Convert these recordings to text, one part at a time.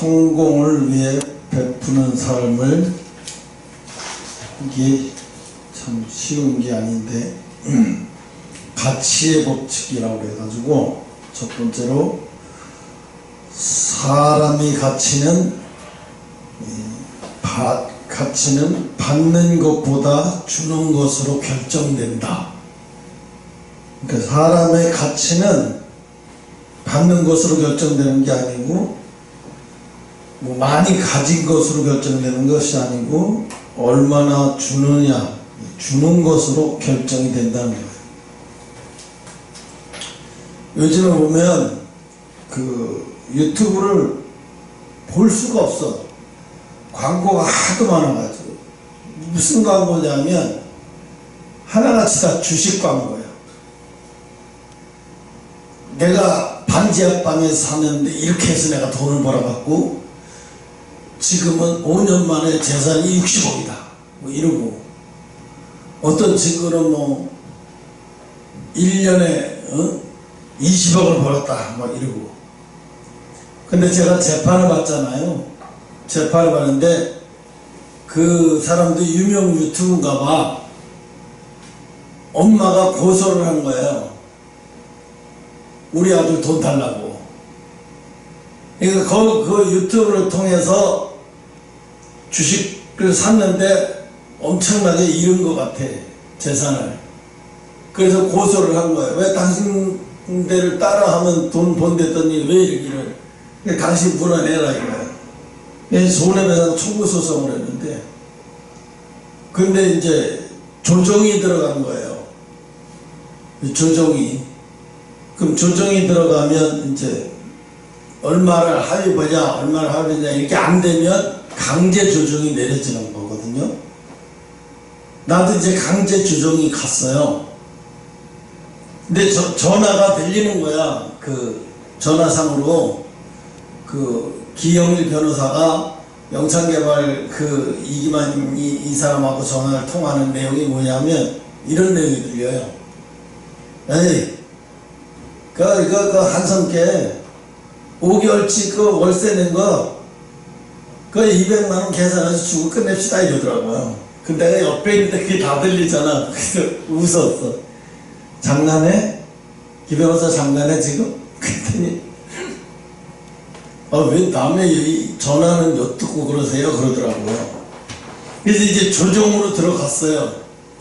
성공을 위해 베푸는 삶을, 이게 참 쉬운 게 아닌데 가치의 법칙이라고 해가지고, 첫 번째로 사람의 가치는 받는 것보다 주는 것으로 결정된다. 그러니까 사람의 가치는 받는 것으로 결정되는 게 아니고, 뭐 많이 가진 것으로 결정되는 것이 아니고, 얼마나 주느냐, 주는 것으로 결정이 된다는 거예요. 요즘에 보면 그 유튜브를 볼 수가 없어. 광고가 하도 많아가지고. 무슨 광고냐면 하나같이 다 주식 광고예요. 내가 반지하방에서 사는데 이렇게 해서 내가 돈을 벌어갖고 지금은 5년 만에 재산이 60억이다 뭐 이러고, 어떤 친구는 뭐 1년에 20억을 벌었다 막 이러고. 근데 제가 재판을 받잖아요. 재판을 받는데 그 사람도 유명 유튜브인가 봐. 엄마가 고소를 한 거예요. 우리 아들 돈 달라고. 그러니까 그 유튜브를 통해서 주식을 샀는데 엄청나게 잃은 것 같아, 재산을. 그래서 고소를 한 거예요. 왜 당신들을 따라하면 돈 번댔더니 왜 이렇게 그러니까 당신 물어내라 이거예요. 손해배상 청구소송을 했는데, 근데 이제 조정이 들어간 거예요. 조정이. 그럼 조정이 들어가면 이제 얼마를 합의보냐, 얼마를 합의냐, 이렇게 안 되면 강제 조정이 내려지는 거거든요. 나도 이제 강제 조정이 갔어요. 근데 전화가 들리는 거야. 그 전화상으로 그 기영일 변호사가 영창개발 그 이기만 이 사람하고 전화를 통하는 내용이 뭐냐면 이런 내용이 들려요. 에이, 그 한성께 5개월치 그 월세 낸 거, 그 200만원 계산해서 주고 끝냅시다 이러더라고요. 근데 내가 옆에 있는데 그게 다 들리잖아. 그래서 웃었어. 장난해? 기 변호사 장난해 지금? 그랬더니 왜 남의 전화는 엿듣고 그러세요? 그러더라고요. 그래서 이제 조정으로 들어갔어요.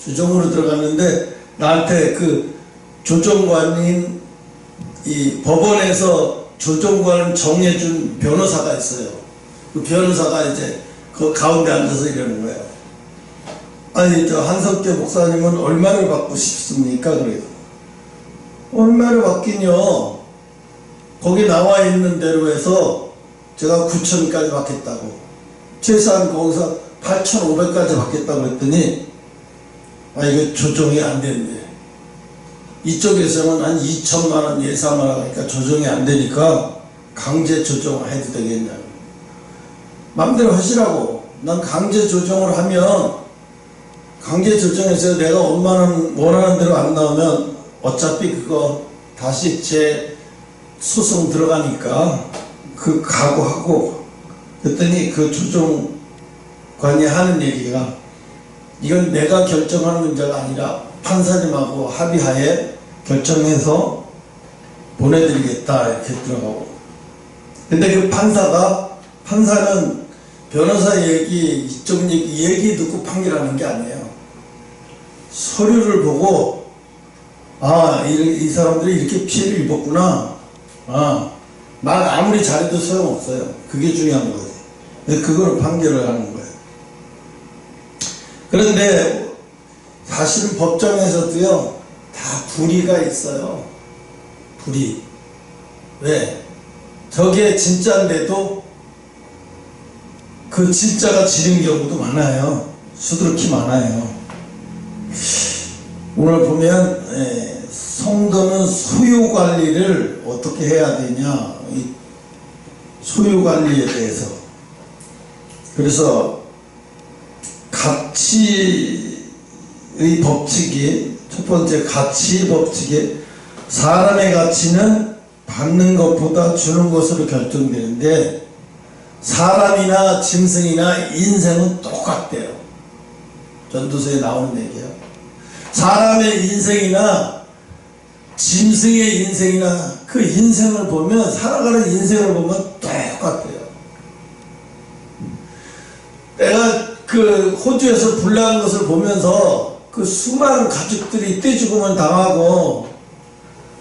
조정으로 들어갔는데 나한테 그 조정관인 이 법원에서 조정관을 정해준 변호사가 있어요. 그 변호사가 이제 그 가운데 앉아서 이러는 거예요. 아니, 저 한석재 목사님은 얼마를 받고 싶습니까? 그래요. 얼마를 받긴요. 거기 나와 있는 대로 해서 제가 9천까지 받겠다고. 최소한 거기서 8,500까지 받겠다고 했더니, 이거 조정이 안 된대. 이쪽에서는 한 2천만원 예상을 하니까 조정이 안 되니까 강제 조정을 해도 되겠냐고. 마음대로 하시라고. 난 강제 조정을 하면, 강제 조정에서 내가 원하는 대로 안 나오면 어차피 그거 다시 제 소송 들어가니까 그 각오하고. 그랬더니 그 조정관이 하는 얘기가, 이건 내가 결정하는 문제가 아니라 판사님하고 합의하에 결정해서 보내드리겠다 이렇게 들어가고. 근데 그 판사는 변호사 얘기, 이쪽 얘기 듣고 판결하는 게 아니에요. 서류를 보고, 이 사람들이 이렇게 피해를 입었구나. 말 아무리 잘해도 소용없어요. 그게 중요한 거지. 그걸 판결을 하는 거예요. 그런데 사실은 법정에서도요, 다 불의가 있어요. 불의. 왜? 저게 진짜인데도 그 진짜가 지는 경우도 많아요. 수두룩히 많아요. 오늘 보면 성도는 소유관리를 어떻게 해야 되냐, 이 소유관리에 대해서. 그래서 가치의 법칙이, 첫 번째 가치의 법칙이, 사람의 가치는 받는 것보다 주는 것으로 결정되는데, 사람이나 짐승이나 인생은 똑같대요. 전도서에 나오는 얘기예요. 사람의 인생이나 짐승의 인생이나 그 인생을 보면, 살아가는 인생을 보면 똑같대요. 내가 그 호주에서 불난 것을 보면서 그 수많은 가축들이 떼죽음을 당하고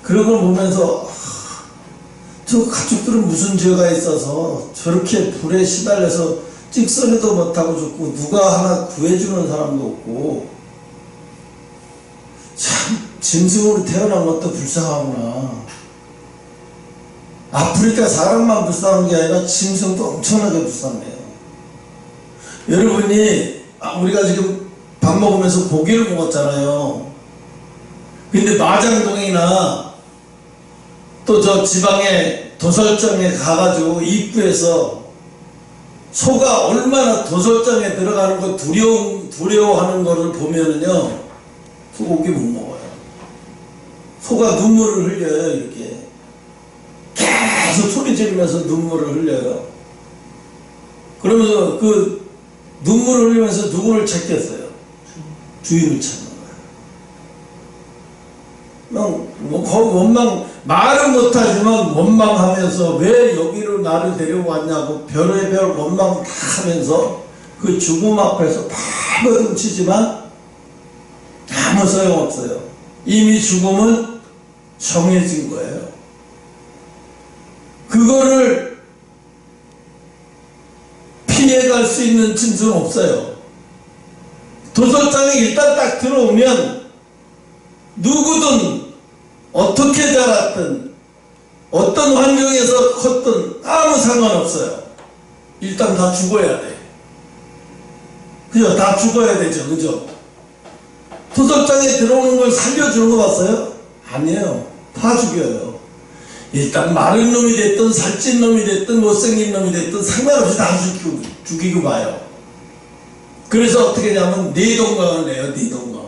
그런 걸 보면서 저 가축들은 무슨 죄가 있어서 저렇게 불에 시달려서 찍소리도 못하고 죽고 누가 하나 구해주는 사람도 없고, 참 짐승으로 태어난 것도 불쌍하구나. 아프리카 사람만 불쌍한 게 아니라 짐승도 엄청나게 불쌍해요. 여러분이 우리가 지금 밥 먹으면서 고기를 먹었잖아요. 근데 마장동이나 또 저 지방의 도설장에 가가지고 입구에서 소가 얼마나 도설장에 들어가는 거 두려워하는 거를 보면은요, 소고기 못 먹어요. 소가 눈물을 흘려요. 이렇게 계속 소리 지르면서 눈물을 흘려요. 그러면서 그 눈물을 흘리면서 누구를 찾겠어요? 주인을 찾는 거예요. 말은 못하지만 원망하면서 왜 여기로 나를 데려왔냐고 별의별 원망을 다 하면서 그 죽음 앞에서 발버둥 치지만 아무 소용없어요. 이미 죽음은 정해진 거예요. 그거를 피해갈 수 있는 짐승은 없어요. 도서장에 일단 딱 들어오면 누구든 어떻게 자랐든 어떤 환경에서 컸든 아무 상관없어요. 일단 다 죽어야 돼. 그죠? 다 죽어야 되죠. 그죠? 도서장에 들어오는 걸 살려주는 거 봤어요? 아니에요. 다 죽여요. 일단 마른 놈이 됐든 살찐 놈이 됐든 못생긴 놈이 됐든 상관없이 다 죽이고 봐요. 그래서 어떻게 하냐면 뇌동강을 내요. 뇌동강.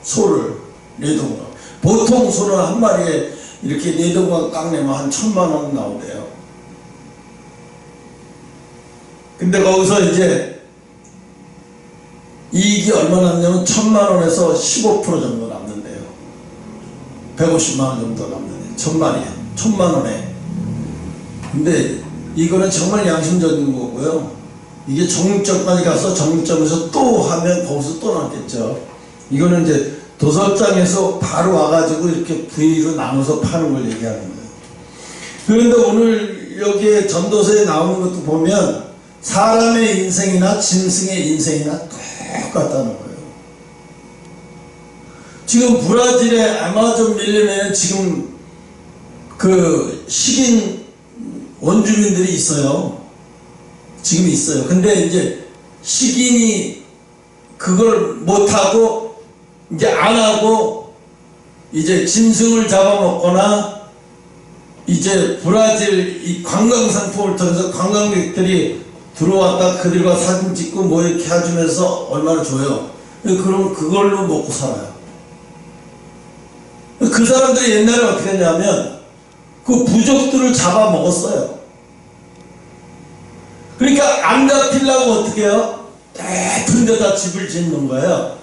소를 뇌동강. 보통 소는 한 마리에 이렇게 뇌동강 딱 내면 한 1000만원 나오대요. 근데 거기서 이제 이익이 얼마 남냐면 1000만원에서 15% 정도 남는데요. 150만원 정도 남는데요. 1000마리에 1000만원에. 근데 이거는 정말 양심적인 거고요. 이게 정육점까지 가서 정육점에서 또 하면 거기서 또 남겠죠. 이거는 이제 도서장에서 바로 와가지고 이렇게 부위로 나눠서 파는 걸 얘기하는 거예요. 그런데 오늘 여기에 전도서에 나오는 것도 보면 사람의 인생이나 짐승의 인생이나 똑같다는 거예요. 지금 브라질의 아마존 밀림에는 지금 그 식인 원주민들이 있어요. 지금 있어요. 근데 이제 식인이 그걸 못하고 이제 안 하고 이제 짐승을 잡아먹거나 이제 브라질 이 관광 상품을 통해서 관광객들이 들어왔다 그들과 사진 찍고 뭐 이렇게 해주면서 얼마나 줘요. 그럼 그걸로 먹고 살아요. 그 사람들이 옛날에 어떻게 했냐면 그 부족들을 잡아먹었어요. 그러니까 안 잡히려고 어떻게 해요? 깊은 데다 집을 짓는 거예요.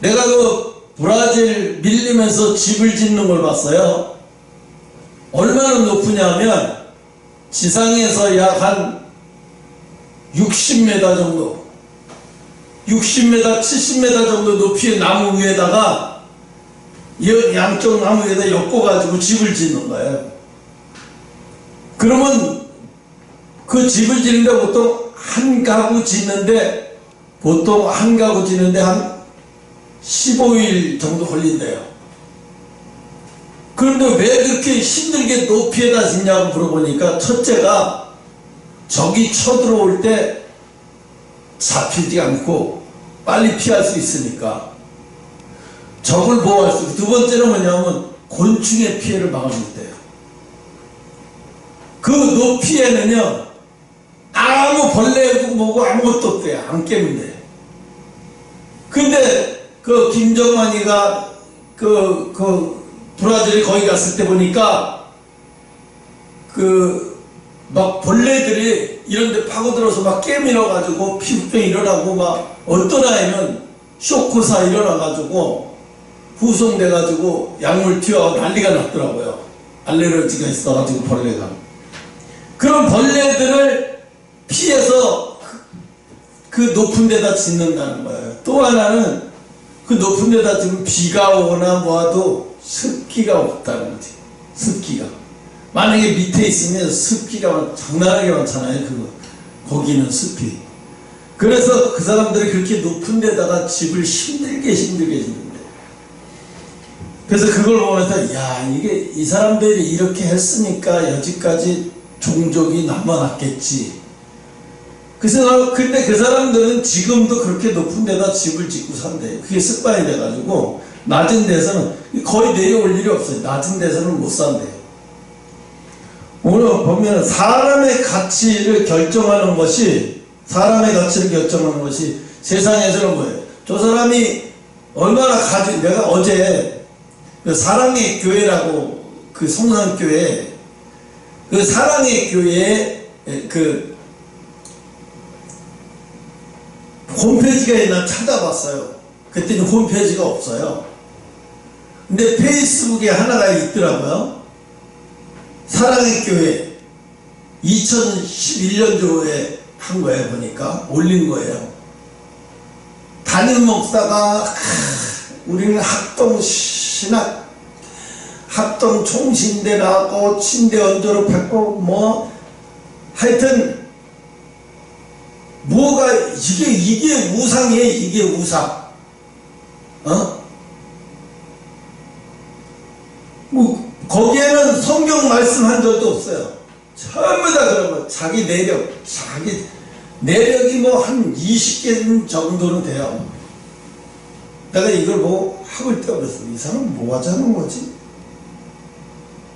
내가 그 브라질 밀리면서 집을 짓는 걸 봤어요. 얼마나 높으냐면 지상에서 약 한 60m 정도 60m, 70m 정도 높이의 나무 위에다가 양쪽 나무 위에다 엮어가지고 집을 짓는 거예요. 그러면 그 집을 짓는데 보통 한 가구 짓는데 한 15일 정도 걸린대요. 그런데 왜 그렇게 힘들게 높이에다 짓냐고 물어보니까 첫째가 적이 쳐들어올 때 잡히지 않고 빨리 피할 수 있으니까 적을 보호할 수 있고, 두 번째는 뭐냐면 곤충의 피해를 막아준대요. 그 높이에는요 아무 벌레도 뭐고 아무것도 없대요. 안 깨면 돼. 근데 그 김정만이가 그 브라질에 거기 갔을 때 보니까 그 막 벌레들이 이런데 파고들어서 막 깨밀어가지고 피부병 일어나고, 막 어떤 아이는 쇼크사 일어나가지고 후송돼가지고 약물 튀어가지고 난리가 났더라고요. 알레르기가 있어가지고 벌레가. 그런 벌레들을 피해서 그 높은 데다 짓는다는 거예요. 또 하나는 그 높은 데다 지금 비가 오거나 뭐와도 습기가 없다는 거지. 습기가. 만약에 밑에 있으면 습기가 장난하게 많잖아요. 거기는 습기. 그래서 그 사람들이 그렇게 높은 데다가 집을 힘들게 짓는데. 그래서 그걸 보면서, 야, 이게 이 사람들이 이렇게 했으니까 여지까지 종족이 남아났겠지. 그래서 근데 그 사람들은 지금도 그렇게 높은 데다 집을 짓고 산대요. 그게 습관이 돼가지고 낮은 데서는 거의 내려올 일이 없어요. 낮은 데서는 못 산대요. 오늘 보면 사람의 가치를 결정하는 것이 세상에서는 뭐예요? 저 사람이 얼마나 내가 어제 그 사랑의 교회라고 그 성산교회 그 사랑의 교회에 그 홈페이지가 있나 찾아봤어요. 그랬더니 홈페이지가 없어요. 근데 페이스북에 하나가 있더라고요. 사랑의 교회 2011년도에 한 거예요. 보니까 올린 거예요. 담임 목사가 우리는 합동신학 합동 총신대 나왔고 침대 언저로 뵙고 뭐 하여튼 뭐가 이게 우상이에요. 이게 우상. 뭐 거기에는 성경 말씀 한 적도 없어요. 전부 다 그런 거. 자기 내력이 뭐 한 20개 정도는 돼요. 내가 이걸 보고 학을 떼어버렸어. 이 사람 뭐 하자는 거지?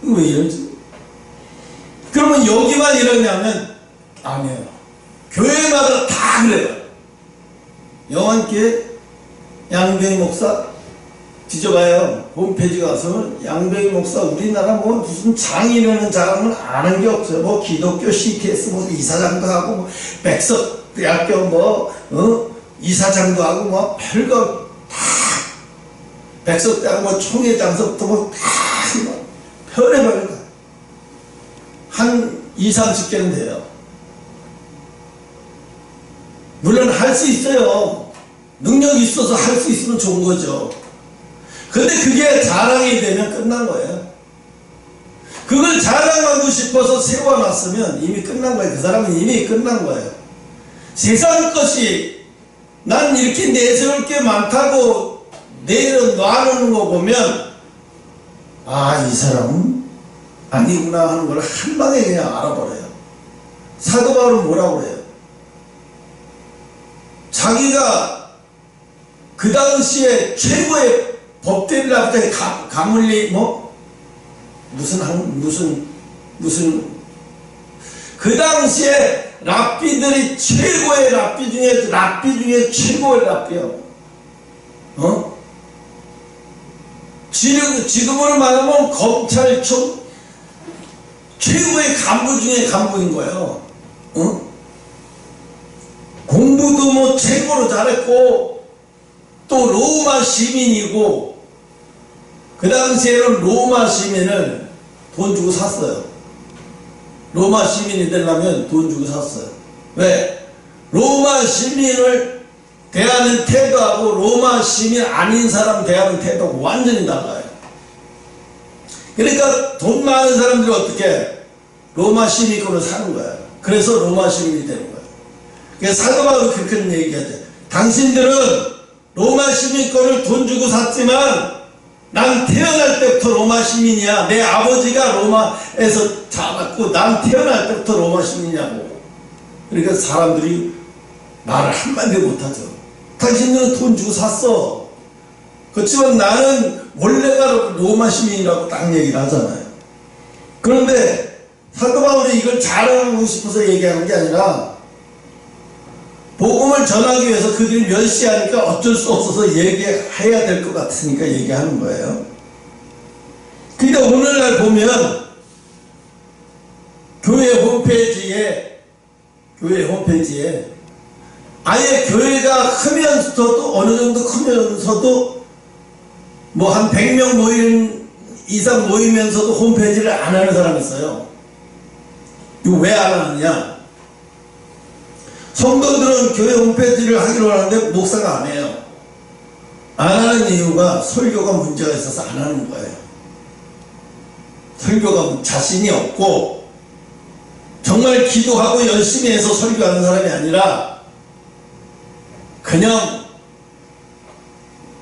이거 왜 이러지? 그러면 여기만 이러냐면 아니에요. 교회마다 다 그래요. 영안교회 양병희 목사 뒤져봐요. 홈페이지 가서는 양병희 목사 우리나라 뭐 무슨 장이라는 자랑은 아는 게 없어요. 뭐 기독교 CTS 뭐 이사장도 하고 뭐 백석대학교 뭐 이사장도 하고 뭐 별거 다 백석대학교 뭐 총회장서부터 뭐 다 별의별 한 20-30개는 돼요. 물론 할 수 있어요. 능력이 있어서 할 수 있으면 좋은 거죠. 근데 그게 자랑이 되면 끝난 거예요. 그걸 자랑하고 싶어서 세워놨으면 이미 끝난 거예요. 그 사람은 이미 끝난 거예요. 세상 것이 난 이렇게 내세울 게 많다고 내려놔놓는 거 보면 아, 이 사람은 아니구나 하는 걸 한 방에 그냥 알아버려요. 사도 바울은 뭐라고 그래요? 자기가 그 당시에 최고의 법대를 앞에 가물리 무슨 그 당시에 랍비들이 최고의 랍비 중에 최고의 랍비요. 지금으로 말하면 검찰청 최고의 간부 중에 간부인 거예요. 공부도 뭐 최고로 잘했고 또 로마 시민이고 그 당시에는 로마 시민을 돈 주고 샀어요. 로마 시민이 되려면 돈 주고 샀어요. 왜? 로마 시민을 대하는 태도하고 로마 시민 아닌 사람 대하는 태도가 완전히 달라요. 그러니까 돈 많은 사람들이 어떻게 로마 시민권을 사는 거야. 그래서 로마 시민이 되는 거야. 그래서 사도 바울이 그렇게 얘기하죠. 당신들은 로마 시민권을 돈 주고 샀지만 난 태어날 때부터 로마 시민이야. 내 아버지가 로마에서 자랐고 난 태어날 때부터 로마 시민이냐고. 그러니까 사람들이 말을 한마디 못하죠. 당신들은 돈 주고 샀어. 그렇지만 나는 원래가 로마 시민이라고 딱 얘기를 하잖아요. 그런데 사도 바울이 이걸 자랑하고 싶어서 얘기하는 게 아니라 복음을 전하기 위해서 그들이 멸시하니까 어쩔 수 없어서 얘기해야 될 것 같으니까 얘기하는 거예요. 근데 오늘날 보면 교회 홈페이지에 아예 교회가 크면서도 어느 정도 크면서도 뭐 한 100명 이상 모이면서도 홈페이지를 안 하는 사람이 있어요. 이거 왜 안 하느냐? 성도들은 교회 홈페이지를 하기로 하는데 목사가 안 해요. 안 하는 이유가 설교가 문제가 있어서 안 하는 거예요. 설교가 자신이 없고 정말 기도하고 열심히 해서 설교하는 사람이 아니라 그냥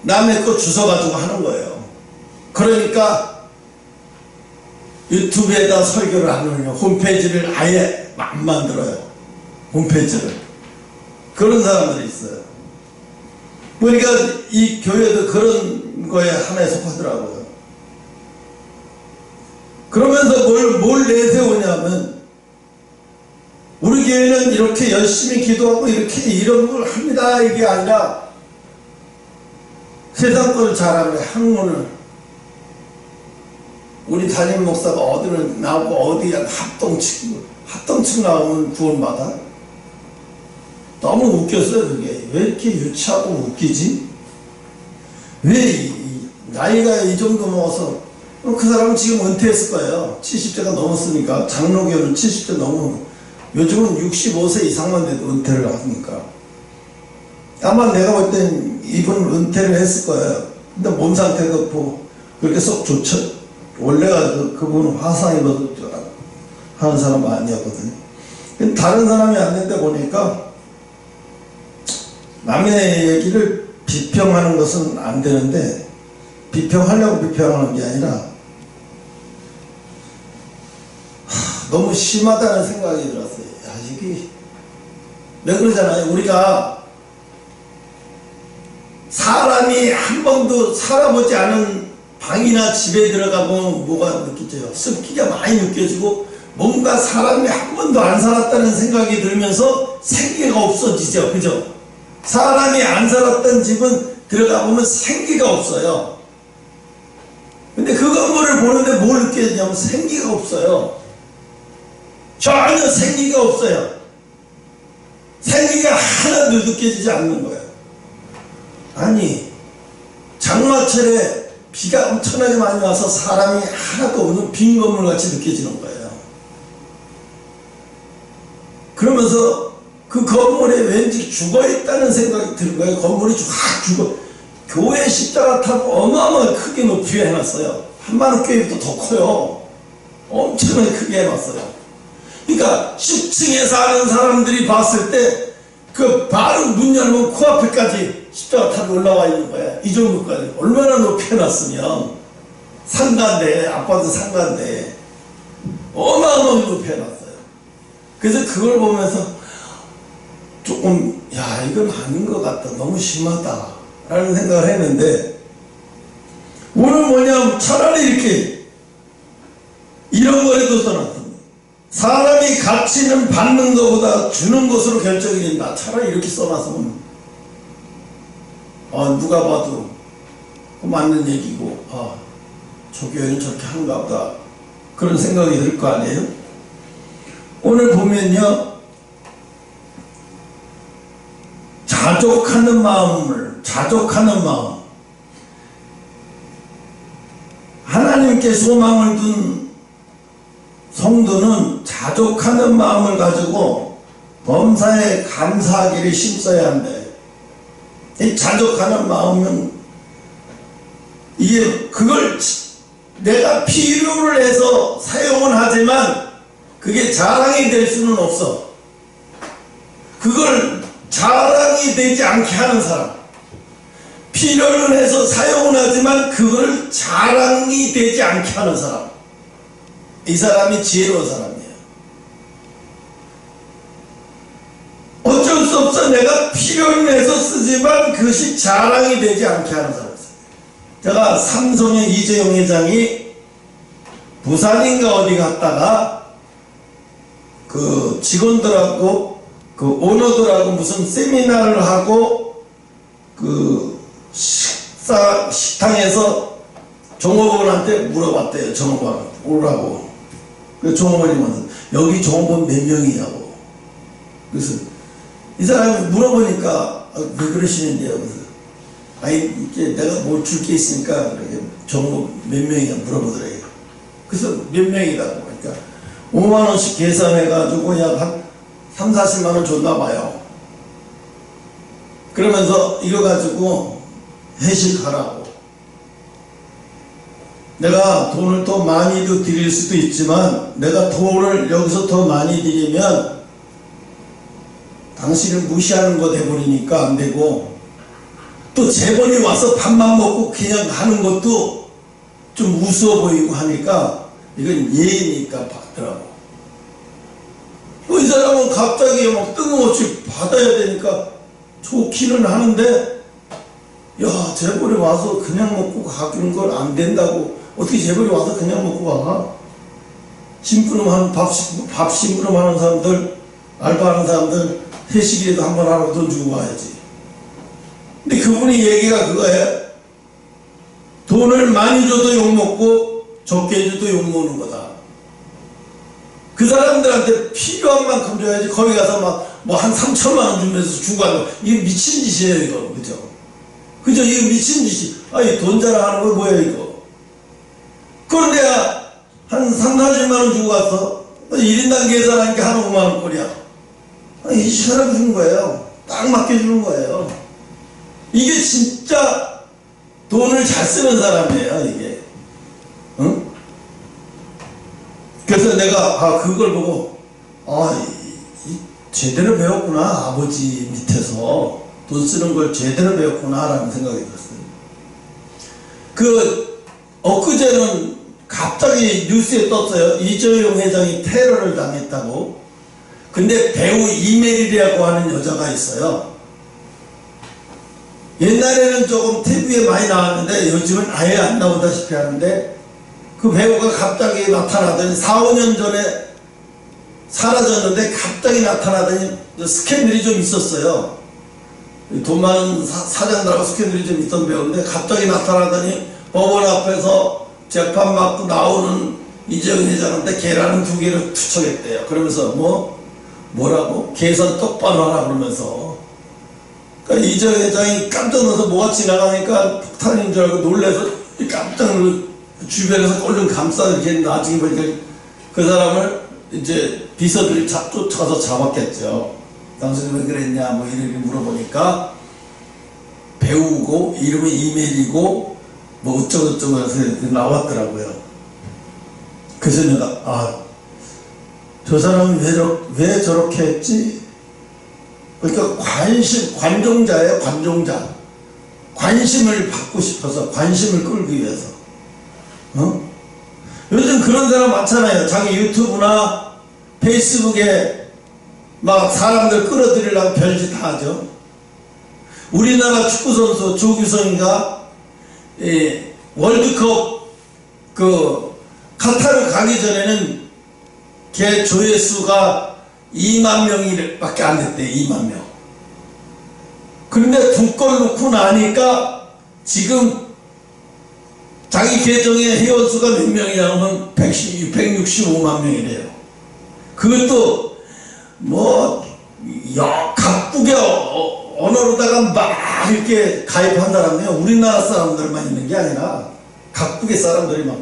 남의 거 주워가지고 하는 거예요. 그러니까 유튜브에다 설교를 안 올려. 홈페이지를 아예 안 만들어요. 홈페이지를. 그런 사람들이 있어요. 그러니까 이 교회도 그런 거에 하나에 속하더라고요. 그러면서 뭘 내세우냐면 우리 교회는 이렇게 열심히 기도하고 이렇게 이런 걸 합니다. 이게 아니라 세상 걸 잘하는데 학문을 우리 담임 목사가 어디를 나오고 어디야 합동층 나오면 구원받아? 너무 웃겼어요. 그게 왜 이렇게 유치하고 웃기지? 왜 나이가 이 정도 먹어서 그 사람은 지금 은퇴했을 거예요. 70대가 넘었으니까. 장로교는 70대 넘으면 요즘은 65세 이상만 돼도 은퇴를 하니까 아마 내가 볼 땐 이분 은퇴를 했을 거예요. 근데 몸 상태도 뭐 그렇게 썩 좋죠. 원래가 그분은 화상 입어서 하는 사람 아니었거든요. 다른 사람이 왔는데 보니까 남의 얘기를 비평하는 것은 안 되는데 비평하려고 비평하는 게 아니라 너무 심하다는 생각이 들었어요. 야, 이게 왜 그러잖아요. 우리가 사람이 한 번도 살아보지 않은 방이나 집에 들어가보면 뭐가 느껴져요? 습기가 많이 느껴지고 뭔가 사람이 한 번도 안 살았다는 생각이 들면서 생기가 없어지죠. 그죠? 사람이 안 살았던 집은 들어가보면 생기가 없어요. 근데 그 건물을 보는데 뭘 느껴지냐면 생기가 없어요. 전혀 생기가 없어요. 생기가 하나도 느껴지지 않는 거예요. 아니 장마철에 비가 엄청나게 많이 와서 사람이 하나도 없는 빈 건물 같이 느껴지는 거예요. 그러면서 그 건물에 왠지 죽어있다는 생각이 드는 거예요. 건물이 확 죽어. 교회 십자가 타고 어마어마하게 크게 높이 해놨어요. 한마음 교회보다 더 커요. 엄청나게 크게 해놨어요. 그러니까 10층에 사는 사람들이 봤을 때 그 바로 문 열면 코앞에까지 십자가 타고 올라와 있는 거야. 이 정도까지. 얼마나 높이 해놨으면 상가인데, 아파트 상가인데 어마어마하게 높이 해놨어요. 그래서 그걸 보면서 조금 야 이건 아닌 것 같다. 너무 심하다 라는 생각을 했는데 오늘 뭐냐면 차라리 이렇게 이런 거에도 써놨습니다. 사람이 가치는 받는 것보다 주는 것으로 결정이 된다. 차라리 이렇게 써놨으면 누가 봐도 맞는 얘기고 저 교회는 저렇게 한가 보다 그런 생각이 들 거 아니에요? 오늘 보면요 자족하는 마음 하나님께 소망을 둔 성도는 자족하는 마음을 가지고 범사에 감사하기를 힘써야 한대. 이 자족하는 마음은 이게 그걸 내가 필요를 해서 사용은 하지만 그게 자랑이 될 수는 없어. 그걸 자랑이 되지 않게 하는 사람, 필요를 해서 사용은 하지만 그걸 자랑이 되지 않게 하는 사람, 이 사람이 지혜로운 사람이에요. 어쩔 수 없어 내가 필요를 해서 쓰지만 그것이 자랑이 되지 않게 하는 사람이에요. 제가 삼성의 이재용 회장이 부산인가 어디 갔다가 그 직원들하고 그 오너들하고 무슨 세미나를 하고 그 식당에서 종업원한테 물어봤대요. 종업원한테 오라고. 그 종업원이 먼저 여기 종업원 몇 명이냐고. 그래서 이 사람이 물어보니까 왜 그러시는데요? 그래서 아니 이게 내가 뭘 줄 게 있으니까 종업 몇 명이냐 물어보더래요. 그래서 몇 명이라고 그러니까 5만 원씩 계산해가지고 약 한 3, 40만 원 줬나 봐요. 그러면서 이거 가지고 회식하라고. 내가 돈을 더 많이도 드릴 수도 있지만 내가 돈을 여기서 더 많이 드리면 당신을 무시하는 거 돼버리니까 안 되고, 또 재벌이 와서 밥만 먹고 그냥 가는 것도 좀 우스워 보이고 하니까 이건 예의니까 받더라고. 이 사람은 갑자기 막 뜬금없이 받아야 되니까 좋기는 하는데, 야 재벌이 와서 그냥 먹고 가는 걸 안 된다고. 어떻게 재벌이 와서 그냥 먹고 가? 심부름하는 밥 심부름하는 사람들, 알바하는 사람들 회식이라도 한번 하라고 돈 주고 가야지. 근데 그분이 얘기가 그거예요. 돈을 많이 줘도 욕먹고 적게 줘도 욕먹는 거다. 그 사람들한테 필요한 만큼 줘야지. 거기 가서 막 뭐 한 3천만 원 주면서 주고 가는 거, 이게 미친 짓이에요 이거. 그죠? 이거 미친 짓이. 아니 돈 자랑하는 거 뭐야 이거. 그런데 한 3, 40만 원 주고 갔어. 1인당 계산하니까 한 5만 원꼴이야. 아니 이 사람 주는 거예요. 딱 맡겨주는 거예요. 이게 진짜 돈을 잘 쓰는 사람이에요 이게. 응? 그래서 내가 그걸 보고 제대로 배웠구나. 아버지 밑에서 돈 쓰는 걸 제대로 배웠구나 라는 생각이 들었어요. 엊그제는 갑자기 뉴스에 떴어요. 이재용 회장이 테러를 당했다고. 근데 배우 이메일이라고 하는 여자가 있어요. 옛날에는 조금 TV에 많이 나왔는데 요즘은 아예 안 나오다시피 하는데, 그 배우가 갑자기 나타나더니 4, 5년 전에 사라졌는데 갑자기 나타나더니 스캔들이 좀 있었어요. 돈 많은 사장들하고 스캔들이 좀 있던 배우인데 갑자기 나타나더니 법원 앞에서 재판 받고 나오는 이재용 회장한테 계란은 2개를 투척했대요. 그러면서 뭐라고? 계산 똑바로 하라 그러면서. 그러니까 이재용 회장이 깜짝 놀라서 뭐가 지나가니까 폭탄인 줄 알고 놀래서 깜짝 놀라서 주변에서 얼른 감싸 이렇게 나중에 보니까 그 사람을 이제 비서들이 쫓아가서 잡았겠죠. 당신이 왜 그랬냐 뭐 이렇게 물어보니까 배우고 이름이 이메일이고 뭐 어쩌고저쩌고 해서 나왔더라고요. 그래서 내가 저 사람이 왜 저렇게 했지? 그러니까 관종자예요. 관종자. 관심을 받고 싶어서, 관심을 끌기 위해서. 요즘 그런 사람 많잖아요. 자기 유튜브나 페이스북에 막 사람들 끌어들이려고 별짓 다 하죠. 우리나라 축구선수 조규성이가 월드컵 카타르 가기 전에는 걔 조회수가 2만 명이 밖에 안 됐대. 2만 명. 그런데 2골 넣고 나니까 지금 자기 계정의 회원수가 몇 명이냐면 165만 명이래요. 그것도 각국의 언어로다가 막 이렇게 가입한다라면 우리나라 사람들만 있는 게 아니라 각국의 사람들이 막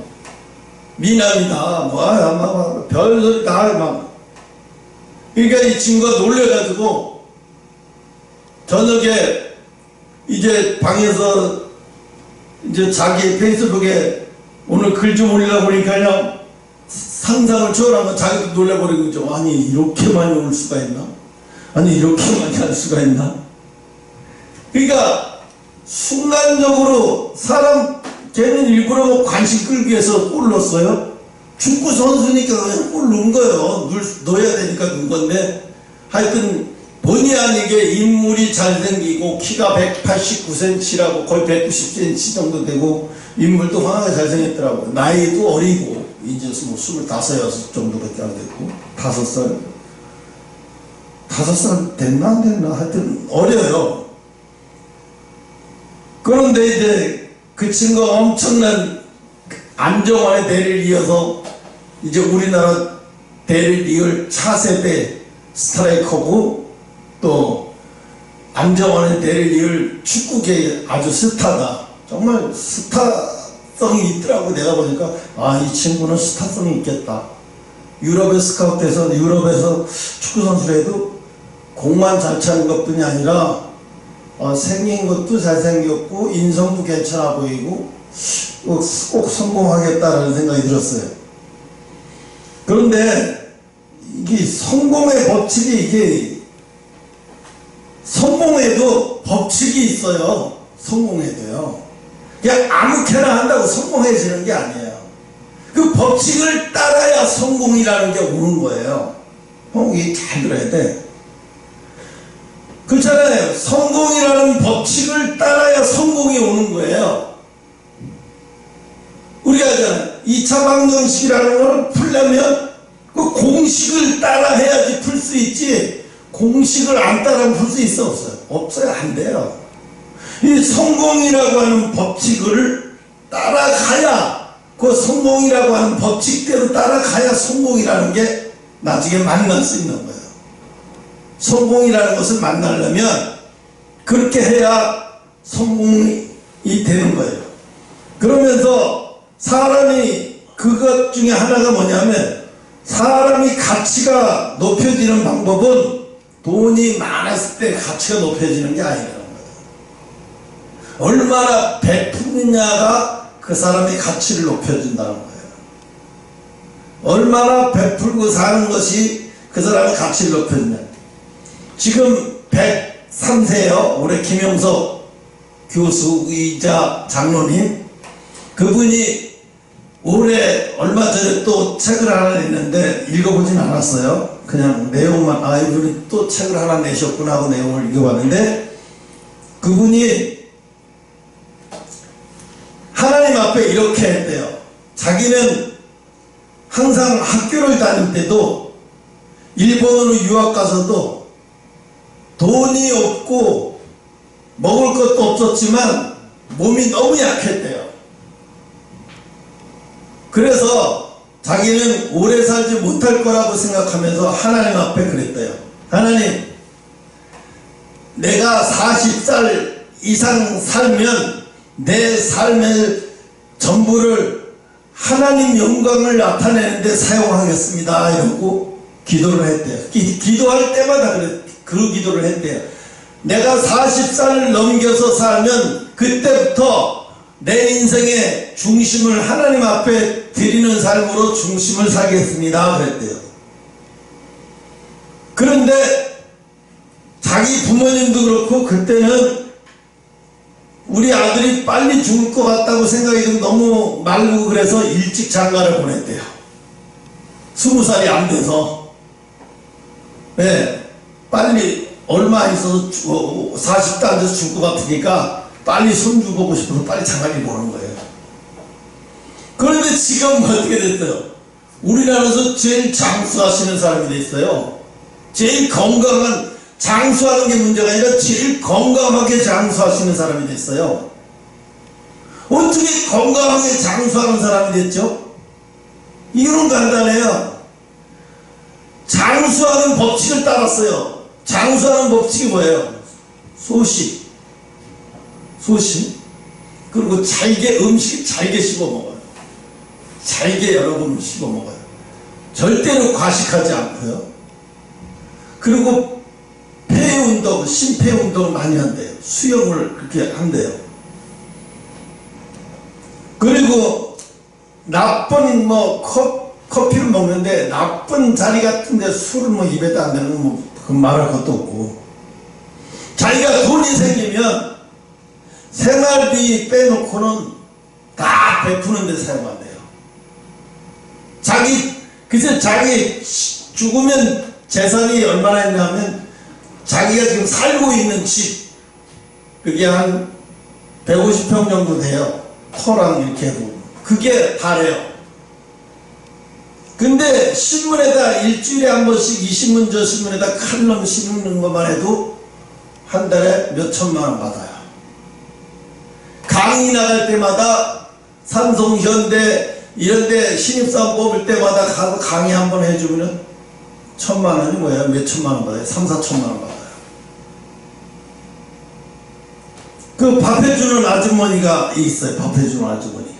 미남이다 별소리 다 막. 그러니까 이 친구가 놀래가지고 저녁에 이제 방에서 이제 자기 페이스북에 오늘 글 좀 올리려고 보니까 그냥 상상을 초월하면 자기도 놀래버리고 있죠. 아니 이렇게 많이 올 수가 있나? 아니 이렇게 많이 할 수가 있나? 그러니까 순간적으로 걔는 일부러 관심 끌기 위해서 골 넣었어요. 축구 선수니까 그냥 골 넣은 거예요. 넣어야 되니까 넣은 건데, 하여튼 본의 아니게 인물이 잘생기고 키가 189cm라고 거의 190cm 정도 되고 인물도 환하게 잘생겼더라고요. 나이도 어리고 이제 25, 26 정도밖에 안 됐고 5살 됐나 안 됐나 하여튼 어려요. 그런데 이제 그 친구가 엄청난 안정환의 대를 이어서 이제 우리나라 데릴 리얼 차세대 스트라이커고 또 안정환의 데릴 리얼 축구계의 아주 스타다. 정말 스타성이 있더라고. 내가 보니까 아, 이 친구는 스타성이 있겠다. 유럽에 스카우트해서 유럽에서 축구선수를 해도 공만 잘 차는 것뿐이 아니라 생긴 것도 잘생겼고 인성도 괜찮아 보이고 꼭 성공하겠다라는 생각이 들었어요. 그런데 이게 성공의 법칙이 이게 성공해도 법칙이 있어요. 성공해도요. 그냥 아무렇게나 한다고 성공해지는 게 아니에요. 그 법칙을 따라야 성공이라는 게 오는 거예요. 이게 잘 들어야 돼. 그렇잖아요. 성공이라는 법칙을 따라야 성공이 오는 거예요. 우리가 하잖아요. 2차 방정식이라는 걸 풀려면 그 공식을 따라 해야지 풀 수 있지, 공식을 안 따라하면 풀 수 있어? 없어요? 없어요. 안 돼요. 이 성공이라고 하는 법칙을 따라가야, 그 성공이라고 하는 법칙대로 따라가야 성공이라는 게 나중에 만날 수 있는 거예요. 성공이라는 것을 만나려면 그렇게 해야 성공이 되는 거예요. 그러면서 사람이 그것 중에 하나가 뭐냐면, 사람이 가치가 높여지는 방법은 돈이 많았을 때 가치가 높여지는 게 아니라는 거예요. 얼마나 베푸느냐가 그 사람의 가치를 높여준다는 거예요. 얼마나 베풀고 사는 것이 그 사람의 가치를 높여주냐. 지금 103세요. 올해 김영석 교수이자 장로님, 그분이 올해 얼마 전에 또 책을 하나 냈는데 읽어보진 않았어요. 그냥 내용만, 아, 이분이 또 책을 하나 내셨구나 하고 내용을 읽어봤는데, 그분이 하나님 앞에 이렇게 했대요. 자기는 항상 학교를 다닐 때도 일본으로 유학 가서도 돈이 없고 먹을 것도 없었지만 몸이 너무 약했대요. 그래서 자기는 오래 살지 못할 거라고 생각하면서 하나님 앞에 그랬대요. 하나님, 내가 40살 이상 살면 내 삶의 전부를 하나님 영광을 나타내는데 사용하겠습니다. 이러고 기도를 했대요. 기도할 때마다 그 기도를 했대요. 내가 40살을 넘겨서 살면 그때부터 내 인생의 중심을 하나님 앞에 드리는 삶으로 중심을 살겠습니다. 그랬대요. 그런데 자기 부모님도 그렇고 그때는 우리 아들이 빨리 죽을 것 같다고 생각이 좀 너무 말고 그래서 일찍 장가를 보냈대요. 20살이 안 돼서. 네, 빨리 얼마 안 있어서 40도 안 돼서 죽을 것 같으니까 빨리 손주 보고 싶어서 빨리 장가를 보는 거예요. 그런데 지금 어떻게 됐어요? 우리나라에서 제일 장수하시는 사람이 됐어요. 제일 건강한, 장수하는 게 문제가 아니라 제일 건강하게 장수하시는 사람이 됐어요. 어떻게 건강하게 장수하는 사람이 됐죠? 이유는 간단해요. 장수하는 법칙을 따랐어요. 장수하는 법칙이 뭐예요? 소식. 그리고 잘게, 음식 잘게 씹어 먹어요. 잘게 여러 번 씹어 먹어요. 절대로 과식하지 않고요. 그리고 폐운동, 심폐운동을 많이 한대요. 수영을 그렇게 한대요. 그리고 나쁜 커피를 먹는데 나쁜 자리 같은데 술을 입에다 안 대는 그 말할 것도 없고, 자기가 돈이 생기면 생활비 빼놓고는 다 베푸는 데 사용한대요. 그래서 자기 죽으면 재산이 얼마나 있냐면, 자기가 지금 살고 있는 집, 그게 한 150평 정도 돼요. 터랑 이렇게 하고. 그게 다래요. 근데 신문에다 일주일에 한 번씩 이 신문 저 신문에다 칼럼 씌우는 것만 해도 한 달에 몇 천만 원 받아요. 강의 나갈 때마다 삼성, 현대, 이런데 신입사원 뽑을 때마다 가서 강의 한번 해주면은 1,000만 원이 뭐예요? 몇 천만 원 받아요? 3, 4천만 원 받아요. 그 밥 해주는 아주머니가 있어요. 밥 해주는 아주머니가.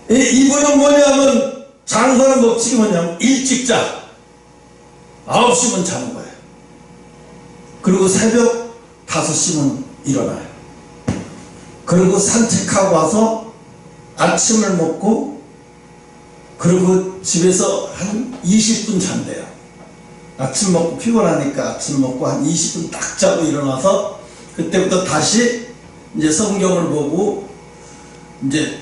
이분은 뭐냐면 장사는 법칙이 뭐냐면 일찍 자. 9시면 자는 거예요. 그리고 새벽 5시면 일어나요. 그리고 산책하고 와서 아침을 먹고 그리고 집에서 한 20분 잔대요. 아침 먹고 피곤하니까 아침 먹고 한 20분 딱 자고 일어나서 그때부터 다시 이제 성경을 보고 이제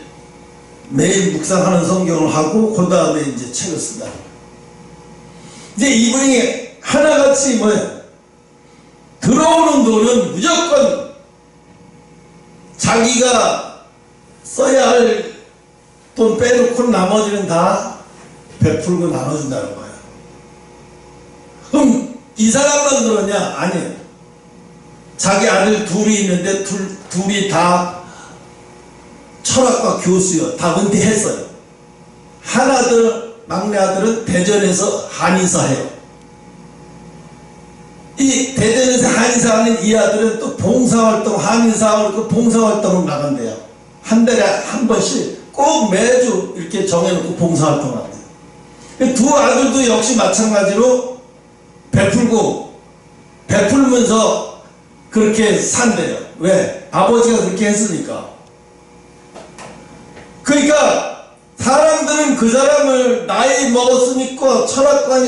매일 묵상하는 성경을 하고 그 다음에 이제 책을 쓴다. 이제 이분이 하나같이 뭐예요? 들어오는 돈은 무조건 자기가 써야 할 돈 빼놓고 나머지는 다 베풀고 나눠준다는 거예요. 그럼 이 사람만 그러냐? 아니에요. 자기 아들 둘이 있는데 둘이 다 철학과 교수요. 다 은퇴했어요. 하나들 막내 아들은 대전에서 한의사 해요. 이 대전에서 한의사 하는 이 아들은 또 봉사활동, 한의사하고 봉사활동을 나간대요. 한 달에 한 번씩 꼭 매주 이렇게 정해놓고 봉사활동을 한대요. 두 아들도 역시 마찬가지로 베풀면서 그렇게 산대요. 왜? 아버지가 그렇게 했으니까. 그러니까 사람들은 그 사람을 나이 먹었으니까 철학과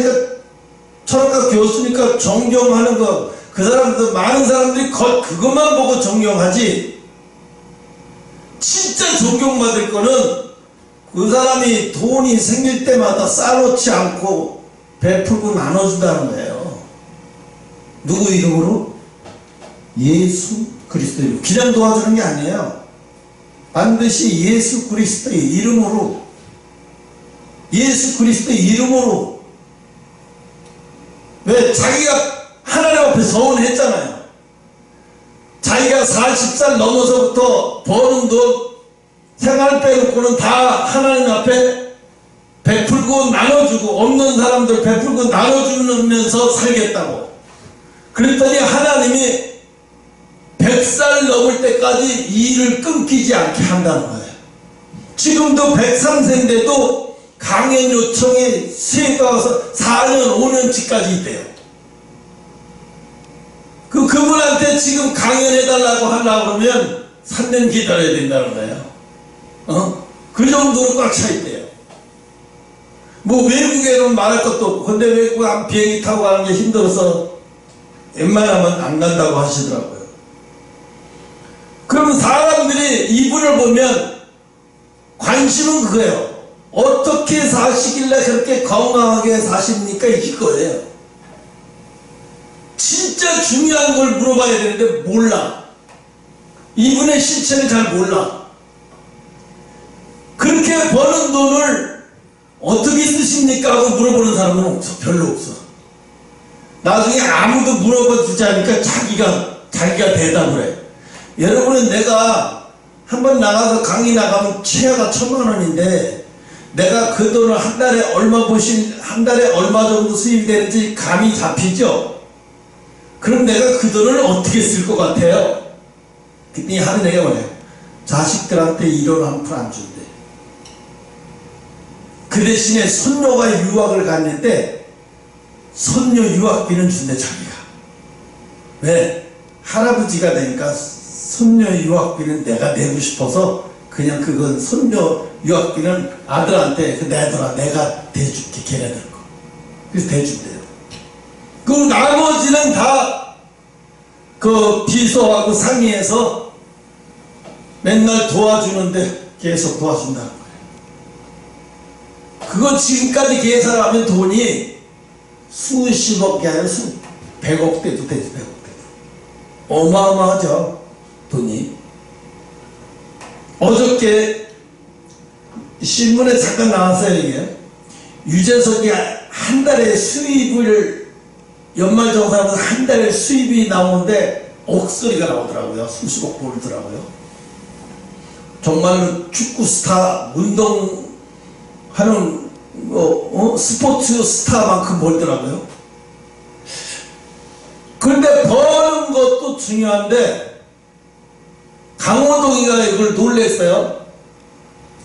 교수니까 존경하는 거, 그 사람들 많은 사람들이 그것만 보고 존경하지, 진짜 존경받을 거는 그 사람이 돈이 생길 때마다 쌓아놓지 않고 베풀고 나눠준다는 거예요. 누구 이름으로? 예수 그리스도 이름. 그냥 도와주는 게 아니에요. 반드시 예수 그리스도의 이름으로, 예수 그리스도의 이름으로. 왜? 자기가 하나님 앞에 서운했잖아요. 자기가 40살 넘어서부터 버는 돈, 생활 빼놓고는 다 하나님 앞에 베풀고 나눠주고, 없는 사람들 베풀고 나눠주면서 살겠다고. 그랬더니 하나님이 100살 넘을 때까지 이 일을 끊기지 않게 한다는 거예요. 지금도 103세인데도 강연 요청이 세가 와서 4년, 5년치까지 있대요. 그분한테 지금 강연해달라고 하려고 그러면 3년 기다려야 된다는 거예요. 그 정도로 꽉 차 있대요. 뭐 외국에는 말할 것도 없고, 근데 외국 비행기 타고 가는 게 힘들어서 웬만하면 안 간다고 하시더라고요. 그러면 사람들이 이분을 보면 관심은 그거예요. 어떻게 사시길래 그렇게 건강하게 사십니까? 이거예요. 진짜 중요한 걸 물어봐야 되는데 몰라. 이분의 실체를 잘 몰라. 그렇게 버는 돈을 어떻게 쓰십니까? 하고 물어보는 사람은 없어. 별로 없어. 나중에 아무도 물어봐 주지 않으니까 자기가 대답을 해. 여러분은 내가 한번 나가서 강의 나가면 최하가 1,000만 원인데 내가 그 돈을 한 달에 얼마 정도 수입이 되는지 감이 잡히죠? 그럼 내가 그 돈을 어떻게 쓸 것 같아요? 그랬더니 하는 얘기가 뭐냐? 자식들한테 1원 한 푼 안 준대. 그 대신에 손녀가 유학을 갔는데 손녀 유학비는 준대, 자기가. 왜? 할아버지가 되니까 손녀 유학비는 내가 내고 싶어서 그냥 그건 손녀 유학비는 아들한테 내더라. 내가 대줄게, 걔네들 거. 그래서 대준대요. 그리고 나머지는 다 그 비서하고 상의해서 맨날 도와주는데 계속 도와준다는 거예요. 그거 지금까지 계산하면 돈이 수십억이 아니라 100억대도 되지, 100억대도. 어마어마하죠, 돈이. 어저께 신문에 잠깐 나왔어요, 이게. 유재석이 한 달에 수입을, 연말정산하면서 한 달에 수입이 나오는데 억소리가 나오더라고요. 수십억 벌더라고요. 정말로 축구 스타, 운동하는 스포츠 스타만큼 벌더라고요. 그런데 버는 것도 중요한데 강호동이가 이걸 놀랬어요.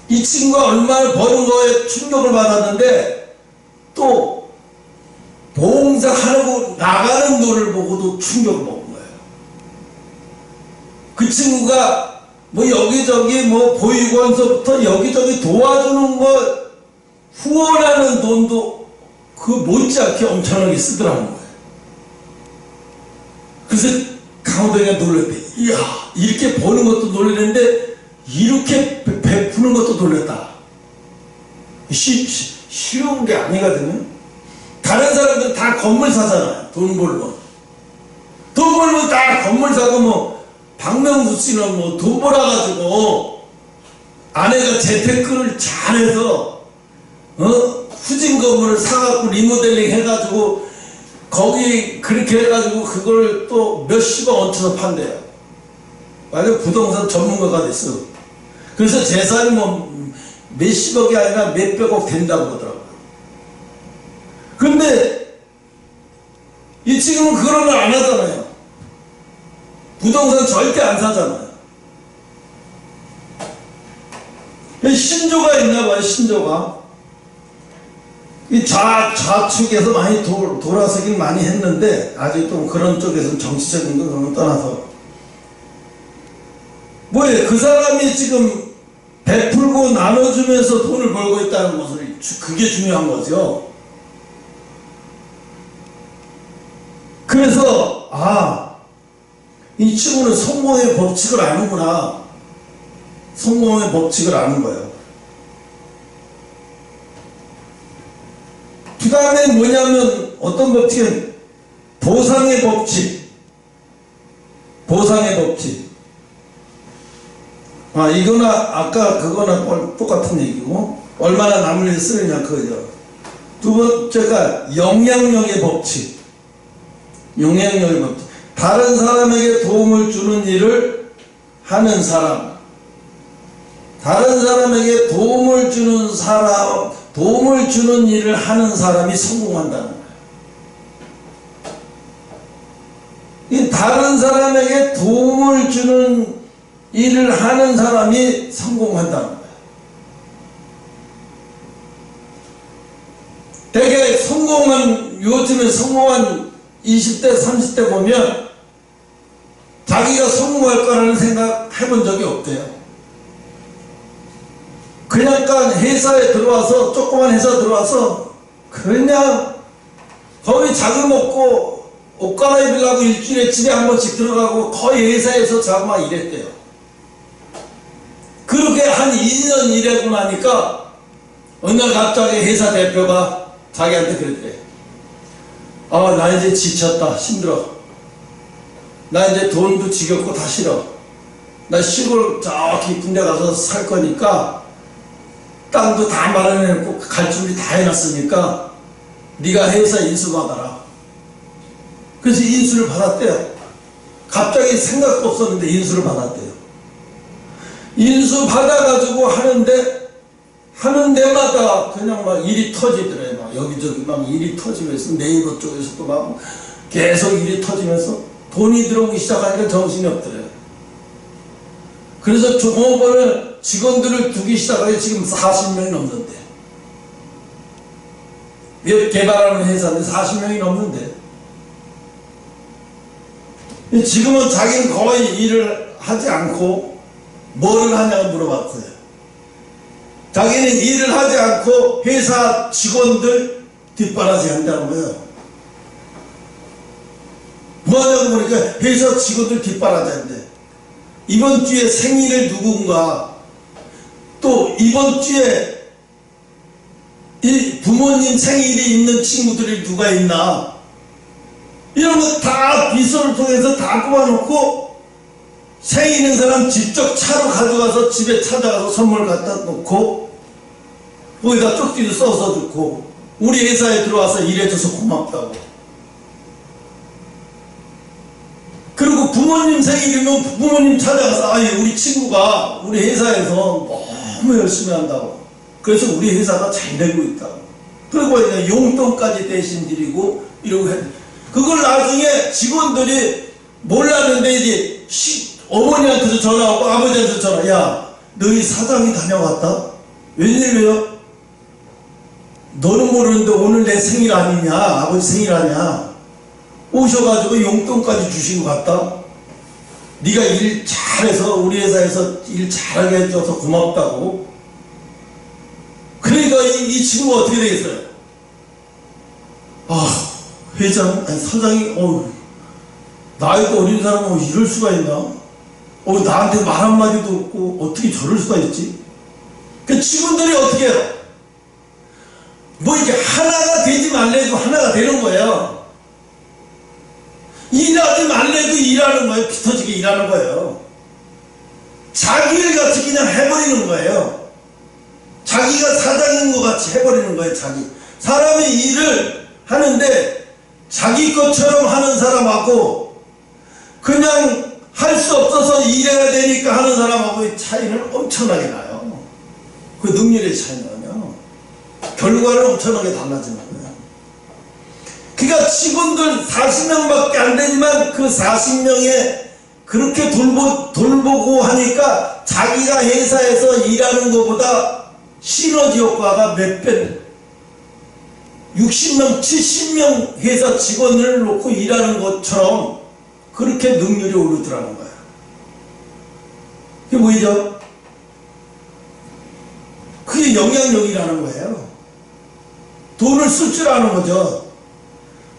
이 친구가 얼마나 버는 거에 충격을 받았는데 또 봉사하고 나가는 노를 보고도 충격을 먹은 거예요. 그 친구가 뭐 여기저기 뭐 보육원서부터 여기저기 도와주는 거 후원하는 돈도 그 못지않게 엄청나게 쓰더라는 거예요. 그래서 강호동이가 놀랐대. 이야, 이렇게 버는 것도 놀랐는데 이렇게 베푸는 것도 놀랐다. 쉬운 게 아니거든요. 다른 사람들은 다 건물 사잖아요. 돈 벌면 다 건물 사고 뭐 박명수 씨는 뭐 돈 벌어가지고 아내가 재테크를 잘해서 후진 건물을 사갖고 리모델링 해가지고 거기 그렇게 해가지고 그걸 또 몇십억 얹혀서 판대요. 완전 부동산 전문가가 됐어. 그래서 재산이 뭐 몇십억이 아니라 몇백억 된다고 그러더라고요. 근데 이 친구는 그런 걸 안 하잖아요. 부동산 절대 안 사잖아요. 신조가 있나 봐요. 신조가 이 좌측에서 많이 돌아서긴 많이 했는데 아직도 그런 쪽에서는 정치적인 건 떠나서 뭐예요? 그 사람이 지금 베풀고 나눠주면서 돈을 벌고 있다는 것을 그게 중요한 거죠. 그래서 이 친구는 성공의 법칙을 아는구나. 성공의 법칙을 아는 거예요. 그 다음에 뭐냐면 어떤 법칙은 보상의 법칙. 보상의 법칙. 이거나 아까 그거나 똑같은 얘기고 얼마나 남을 쓰느냐 그거죠. 두 번째가 영향력의 법칙. 영향력의 법칙. 다른 사람에게 도움을 주는 일을 하는 사람. 다른 사람에게 도움을 주는 일을 하는 사람이 성공한다는 거예요. 이 다른 사람에게 도움을 주는 일을 하는 사람이 성공한다는 거예요. 되게 요즘에 성공한 20대, 30대 보면 자기가 성공할 거라는 생각 해본 적이 없대요. 그냥 회사에 들어와서, 조그만 회사 들어와서 그냥 거의 자기 먹고 옷 갈아입으려고 일주일에 집에 한 번씩 들어가고 거의 회사에서 자꾸만 일했대요. 그렇게 한 2년 일하고 나니까 어느 날 갑자기 회사 대표가 자기한테 그랬대. 나 이제 지쳤다. 힘들어. 나 이제 돈도 지겹고 다 싫어. 나 시골 저 깊은 데 가서 살 거니까 땅도 다 마련해놓고 갈 준비 다 해놨으니까 네가 회사 인수 받아라. 그래서 인수를 받았대요. 갑자기 생각도 없었는데 인수를 받았대요. 인수 받아가지고 하는 데마다 그냥 막 일이 터지더래요. 막 여기저기 막 일이 터지면서 네이버 쪽에서도 막 계속 일이 터지면서 돈이 들어오기 시작하니까 정신이 없더래요. 그래서 종업원을 직원들을 두기 시작하게 지금 40명이 넘는데, 웹 개발하는 회사인데 40명이 넘는데, 지금은 자기는 거의 일을 하지 않고 뭐를 하냐고 물어봤어요. 자기는 일을 하지 않고 회사 직원들 뒷바라지 한다는 거예요. 뭐 하냐고 보니까 회사 직원들 뒷바라지 한대. 이번 주에 생일을 누군가, 또 이번 주에 이 부모님 생일이 있는 친구들이 누가 있나, 이런 거 다 비서를 통해서 다 뽑아놓고 생일 있는 사람 직접 차로 가져가서 집에 찾아가서 선물 갖다 놓고 거기다 쪽지도 써서 주고 우리 회사에 들어와서 일해줘서 고맙다고. 그리고 그 부모님 생일이면 부모님 찾아가서 아니 우리 친구가 우리 회사에서 너무 열심히 한다고 그래서 우리 회사가 잘 되고 있다고 그리고 이제 용돈까지 대신 드리고 이러고 해. 그걸 나중에 직원들이 몰랐는데 이제 어머니한테도 전화 오고 아버지한테도 전화 야 너희 사장이 다녀왔다? 웬일이에요? 너는 모르는데 오늘 내 생일 아니냐 아버지 생일 아니야 오셔가지고 용돈까지 주시고 갔다 네가 일 잘해서 우리 회사에서 일 잘하게 해줘서 고맙다고 그러니까 이 친구가 어떻게 되겠어요? 아 회장 아니 사장이 나이도 어린 사람은 이럴 수가 있나 나한테 말 한마디도 없고 어떻게 저럴 수가 있지? 그 직원들이 어떻게 해요? 뭐 이렇게 하나가 되지 말래도 하나가 되는 거예요. 일하지 말래도 일하는 거예요. 피 터지게 일하는 거예요. 자기 일 같이 그냥 해버리는 거예요. 자기가 사장인 것 같이 해버리는 거예요. 사람이 일을 하는데 자기 것처럼 하는 사람하고 그냥 할 수 없어서 일해야 되니까 하는 사람하고의 차이는 엄청나게 나요. 그 능률의 차이는요. 결과는 엄청나게 달라지는 거예요. 그러니까 직원들 40명밖에 안 되지만 그 40명에 그렇게 돌보고 하니까 자기가 회사에서 일하는 것보다 시너지 효과가 몇 배, 60명, 70명 회사 직원을 놓고 일하는 것처럼 그렇게 능률이 오르더라는 거예요. 그게 뭐죠? 그게 영향력이라는 거예요. 돈을 쓸 줄 아는 거죠.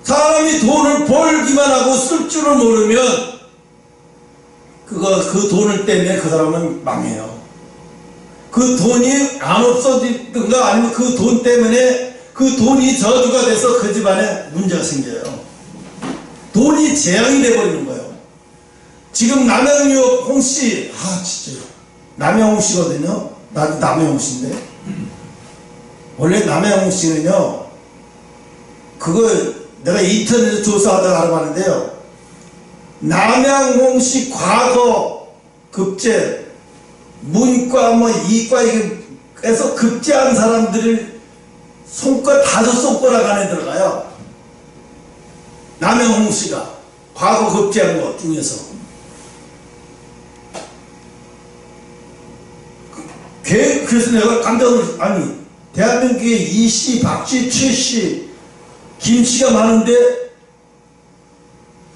사람이 돈을 벌기만 하고 쓸 줄을 모르면 그 돈을 때문에 그 사람은 망해요. 그 돈이 안 없어지든가 아니면 그 돈 때문에 그 돈이 저주가 돼서 그 집안에 문제가 생겨요. 돈이 재앙이 돼버리는 거예요. 지금 남양유 홍씨, 진짜 남양홍씨거든요. 나도 남양홍씨인데 원래 남양홍씨는요 그거 내가 인터넷에 조사하다가 알아봤는데요 남양홍씨 과거 급제 문과 이과에서 급제한 사람들을 손가락 5손가락 안에 들어가요. 남양홍씨가 과거 급제한 것 중에서 그래서 내가 깜짝 놀랐어요. 아니 대한민국에 이씨, 박씨, 최씨, 김씨가 많은데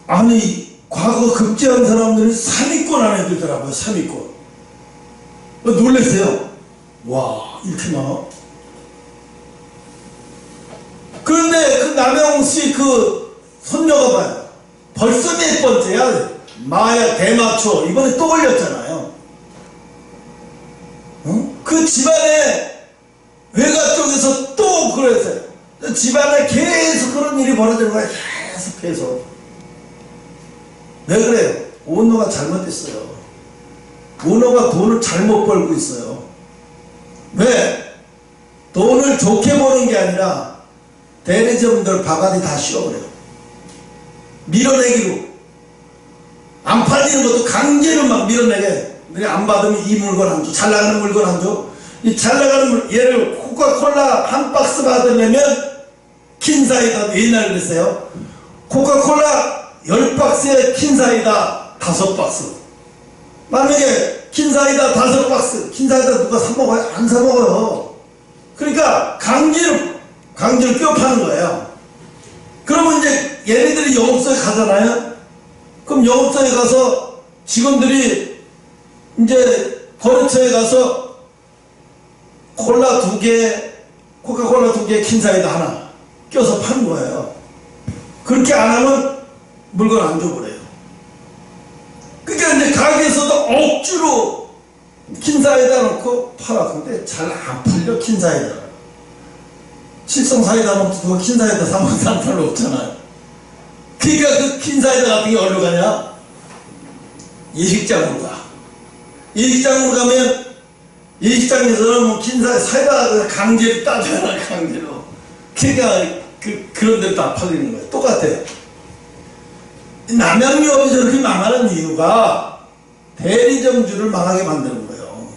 아니 과거 급제한 사람들은 3위권 안에 들더라고요. 3위권. 놀랐어요. 와 이렇게 많아? 그런데 그 남양홍씨 그 손녀가 봐요. 벌써 몇 번째야? 마야 대마초 이번에 또 걸렸잖아요. 그 집안에 외가 쪽에서 또 그랬어요. 집안에 계속 그런 일이 벌어지는 거야. 계속. 왜 그래요? 오너가 잘못됐어요. 오너가 돈을 잘못 벌고 있어요. 왜? 돈을 좋게 버는 게 아니라 대리점들 바가지 다 씌워버려요. 밀어내기로. 안 팔리는 것도 강제로 막 밀어내게. 안 받으면 이 물건 안 줘. 잘 나가는 물건 안 줘. 이 잘 나가는 물건, 예를 코카콜라 한 박스 받으려면 킨사이다 옛날에 그랬어요. 코카콜라 10박스에 킨사이다 5박스. 만약에 킨사이다 5박스, 킨사이다 누가 사먹어요? 안 사먹어요. 그러니까 강제로 껴 파는 거예요. 그러면 이제 얘네들이 영업소에 가잖아요. 그럼 영업소에 가서 직원들이 이제 거래처에 가서 콜라 2개, 코카콜라 2개, 킨사이다 하나 껴서 파는 거예요. 그렇게 안 하면 물건 안 줘버려요. 그러니까 이제 가게에서도 억지로 킨사이다 넣고 팔아. 근데 잘 안 팔려, 킨사이다. 칠성사이다 먹고 누가 킨사이다 사먹는 사람 별로 없잖아요. 그러니까 그 킨사이다 같은 게 어디로 가냐? 예식장으로 가. 예식장으로 가면 예식장에서는 뭐 사이다 강제로 따져라, 강제로. 그러니까 그런 데로 다 팔리는 거예요. 똑같아요. 남양유업이 저렇게 망하는 이유가 대리점주를 망하게 만드는 거예요.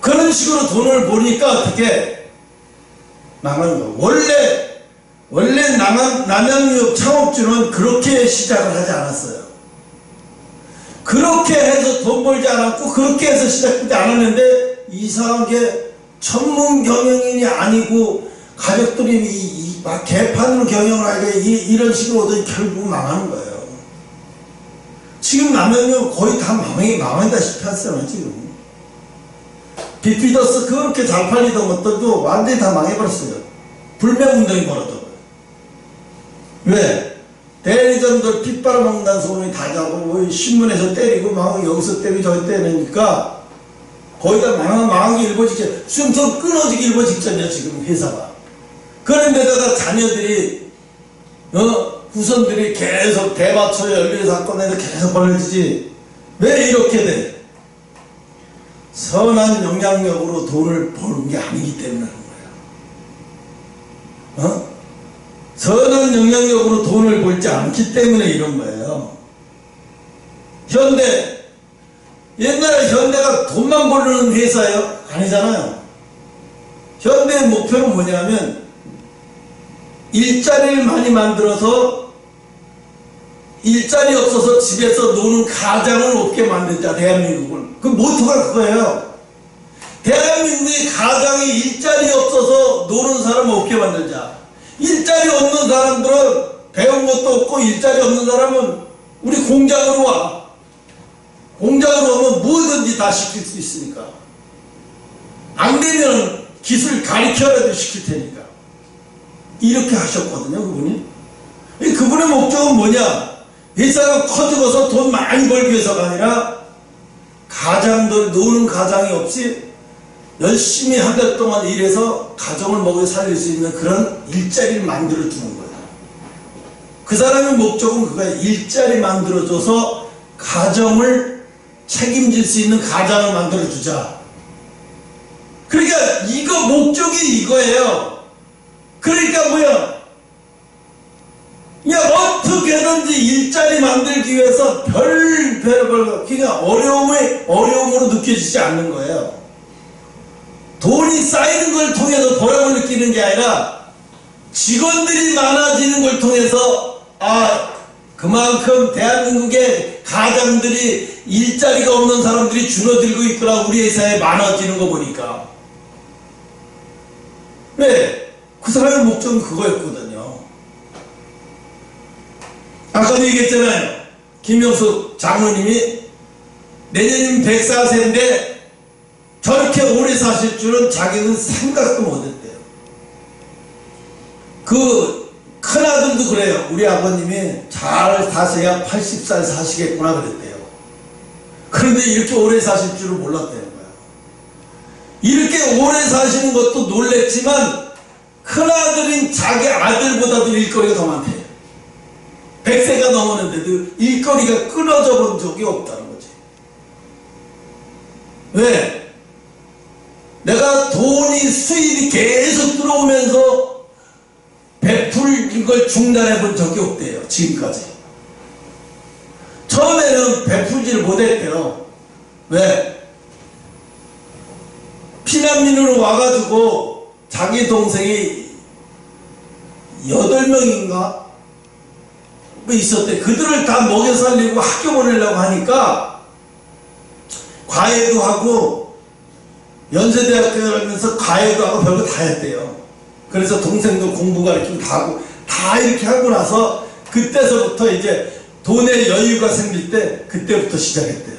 그런 식으로 돈을 버니까 어떻게 망하는 거예요. 원래 남양유업 창업주는 그렇게 시작을 하지 않았어요. 그렇게 해서 돈 벌지 않았고 그렇게 해서 시작하지 않았는데 이상한 게 전문 경영인이 아니고 가족들이 막 개판으로 경영을 하게 이런 식으로 결국 망하는 거예요. 지금 남양유업 거의 다 망한다시피 했어요. 지금 비피더스 그렇게 잘 팔리던 것들도 완전히 다 망해버렸어요. 불매운동이 벌어져요. 왜? 대리점들 피 빨아먹는다는 소문이 다 자고 신문에서 때리고 막 여기서 때리고 저기 때리니까 거의 다 망하기 일보 직전, 숨통 끊어지기 일보 직전이야 지금 회사가. 그런데다가 자녀들이 후손들이 계속 대마초 연루의 사건에서 계속 벌어지지. 왜 이렇게 돼? 선한 영향력으로 돈을 버는 게 아니기 때문에 그런 거예요. 선한 영향력으로 돈을 벌지 않기 때문에 이런 거예요. 옛날에 현대가 돈만 벌는 회사예요? 아니잖아요. 현대의 목표는 뭐냐면 일자리를 많이 만들어서 일자리 없어서 집에서 노는 가장을 없게 만들자. 대한민국을. 그 모토가 그거예요. 대한민국의 가장이 일자리 없어서 노는 사람 없게 만들자. 일자리 없는 사람들은 배운 것도 없고 일자리 없는 사람은 우리 공장으로 와. 공장으로 오면 뭐든지 다 시킬 수 있으니까. 안 되면 기술 가르쳐라도 시킬 테니까. 이렇게 하셨거든요, 그분이. 그분의 목적은 뭐냐? 회사가 커지고서 돈 많이 벌기 위해서가 아니라 가장들, 노는 가장이 없이 열심히 한 달 동안 일해서 가정을 먹여 살릴 수 있는 그런 일자리를 만들어 주는 거예요. 그 사람의 목적은 그거예요. 일자리 만들어줘서 가정을 책임질 수 있는 가장을 만들어 주자. 그러니까 이거 목적이 이거예요. 그러니까 뭐야? 그냥 어떻게든지 일자리 만들기 위해서 별걸 그냥 어려움으로 느껴지지 않는 거예요. 돈이 쌓이는 걸 통해서 보람을 느끼는 게 아니라 직원들이 많아지는 걸 통해서 그만큼 대한민국의 가장들이 일자리가 없는 사람들이 줄어들고 있구나. 우리 회사에 많아지는 거 보니까. 네, 그 사람의 목적은 그거였거든요. 아까도 얘기했잖아요. 김명수 장로님이 내년이면 104세인데 저렇게 오래 사실 줄은 자기는 생각도 못했대요. 그 큰아들도 그래요. 우리 아버님이 잘 사셔야 80살 사시겠구나 그랬대요. 그런데 이렇게 오래 사실 줄을 몰랐다는 거야. 이렇게 오래 사시는 것도 놀랬지만 큰아들인 자기 아들보다도 일거리가 더 많대요. 100세가 넘었는데도 일거리가 끊어져 본 적이 없다는 거지. 왜? 내가 수입이 계속 들어오면서 베풀 걸 중단해 본 적이 없대요. 지금까지. 처음에는 베풀지를 못했대요. 왜? 피난민으로 와가지고 자기 동생이 8명인가? 뭐 있었대. 그들을 다 먹여 살리고 학교 보내려고 하니까 과외도 하고 연세대학교 다니면서 과외도 하고 별거 다 했대요. 그래서 동생도 공부 가르치고 다 하고 다 이렇게 하고 나서 그때서부터 이제 돈의 여유가 생길 때 그때부터 시작했대요.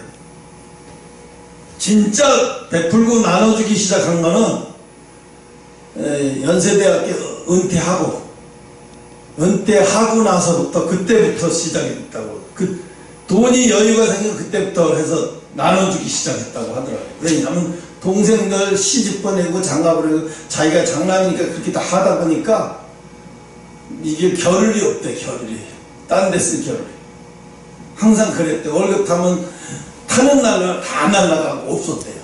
진짜 베풀고 나눠주기 시작한 거는 연세대학교 은퇴하고 나서부터 그때부터 시작이 됐다고. 그 돈이 여유가 생겨 그때부터 해서 나눠주기 시작했다고 하더라고요. 왜냐하면 동생들 시집 보내고 장가를 보내고 자기가 장남이니까 그렇게 다 하다 보니까 이게 겨를이 없대. 겨를이 딴 데 쓸 겨를이 항상 그랬대. 월급 타는 날은 다 날라가고 없었대요.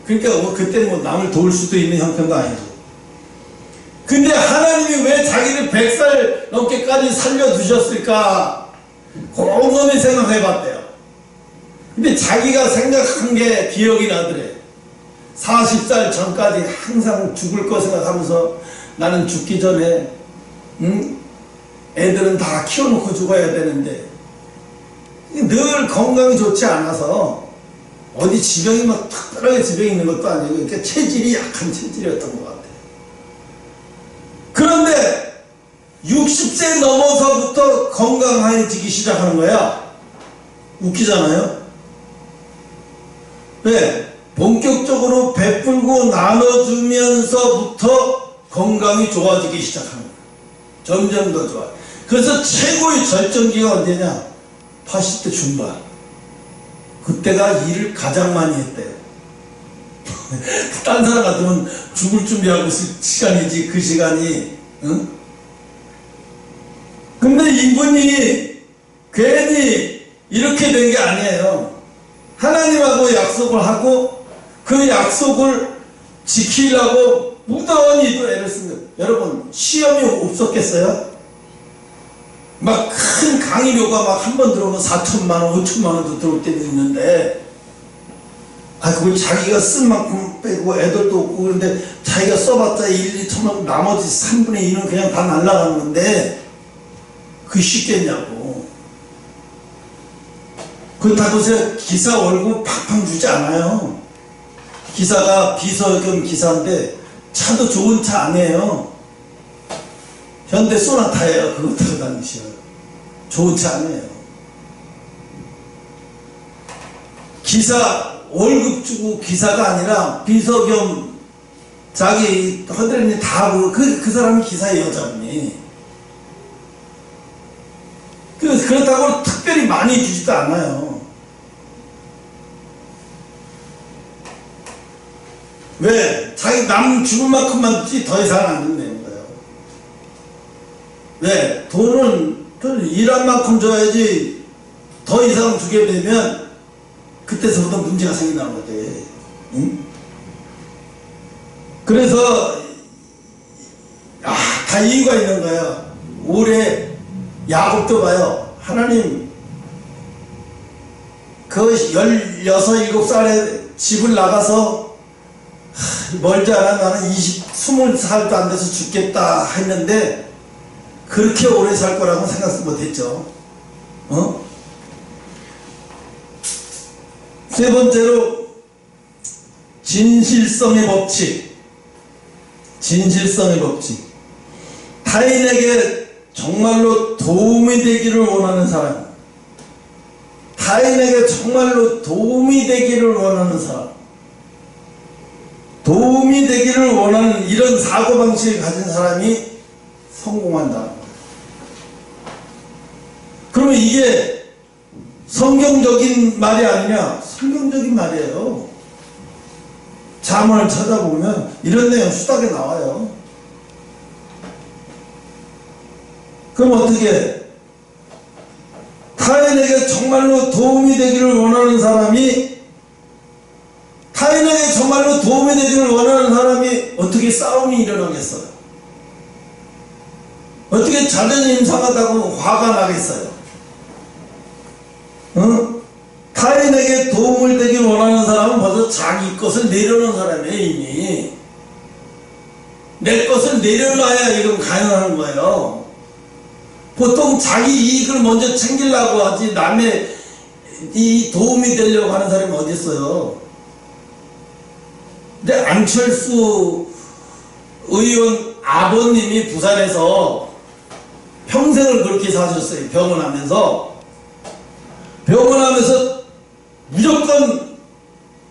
그러니까 그때 남을 도울 수도 있는 형편도 아니고. 근데 하나님이 왜 자기를 100살 넘게까지 살려두셨을까? 곰곰이 생각해 봤대요. 근데 자기가 생각한 게 기억이 나더래. 40살 전까지 항상 죽을 거 생각하면서 나는 죽기 전에 애들은 다 키워놓고 죽어야 되는데 늘 건강이 좋지 않아서 어디 지병이 막 특별하게 지병이 있는 것도 아니고 이렇게 체질이 약한 체질이었던 것 같아요. 그런데 60세 넘어서부터 건강해지기 시작하는 거야. 웃기잖아요. 왜? 본격적으로 베풀고 나눠주면서부터 건강이 좋아지기 시작하는 거야. 점점 더 좋아. 그래서 최고의 절정기가 언제냐? 80대 중반. 그때가 일을 가장 많이 했대요. 딴 사람 같으면 죽을 준비하고 있을 시간이지, 그 시간이. 응? 근데 이분이 괜히 이렇게 된 게 아니에요. 하나님하고 약속을 하고 그 약속을 지키려고 무던히 또 애를 쓴 거예요. 여러분, 시험이 없었겠어요? 막 큰 강의료가 막 한 번 들어오면 4천만원, 5천만원도 들어올 때도 있는데, 그걸 자기가 쓴 만큼 빼고 애들도 없고, 그런데 자기가 써봤자 1, 2천만, 나머지 3분의 2는 그냥 다 날라가는 건데, 그게 쉽겠냐고. 그렇다고 해서 기사 월급 팍팍 주지 않아요. 기사가 비서 겸 기사인데, 차도 좋은 차 아니에요. 현대 소나타예요. 그거 타고 다니셔요. 좋은 차 아니에요. 기사 월급 주고 기사가 아니라 비서 겸 자기 허드렛일 다 하고 그 사람이 기사의 여자분이. 그렇다고 특별히 많이 주지도 않아요. 왜? 자기 남 죽을 만큼만 주지 더 이상은 안 준다는 거예요. 왜? 돈은 일한 만큼 줘야지 더 이상 주게 되면 그때서부터 문제가 생긴다는 거지. 응? 그래서 다 이유가 있는 거예요. 올해 야곱도 봐요. 하나님 그 16, 17살에 집을 나가서 멀지 않아 나는 20살도 안 돼서 죽겠다 했는데 그렇게 오래 살 거라고 생각 못했죠. 세 번째로 진실성의 법칙. 진실성의 법칙. 타인에게 정말로 도움이 되기를 원하는 사람, 타인에게 정말로 도움이 되기를 원하는 사람, 도움이 되기를 원하는 이런 사고방식을 가진 사람이 성공한다. 그러면 이게 성경적인 말이 아니냐? 성경적인 말이에요. 잠언을 찾아보면 이런 내용 수다게 나와요. 그럼 어떻게? 타인에게 정말로 도움이 되기를 원하는 사람이, 타인에게 정말로 도움이 되기를 원하는 사람이 어떻게 싸움이 일어나겠어요? 어떻게 자존심 상하다고 화가 나겠어요? 타인에게 도움을 되길 원하는 사람은 벌써 자기 것을 내려놓은 사람이에요. 이미 내 것을 내려놔야 이건 가능한 거예요. 보통 자기 이익을 먼저 챙기려고 하지 남의 이 도움이 되려고 하는 사람이 어디 있어요. 근데 안철수 의원 아버님이 부산에서 평생을 그렇게 사셨어요. 병원하면서 무조건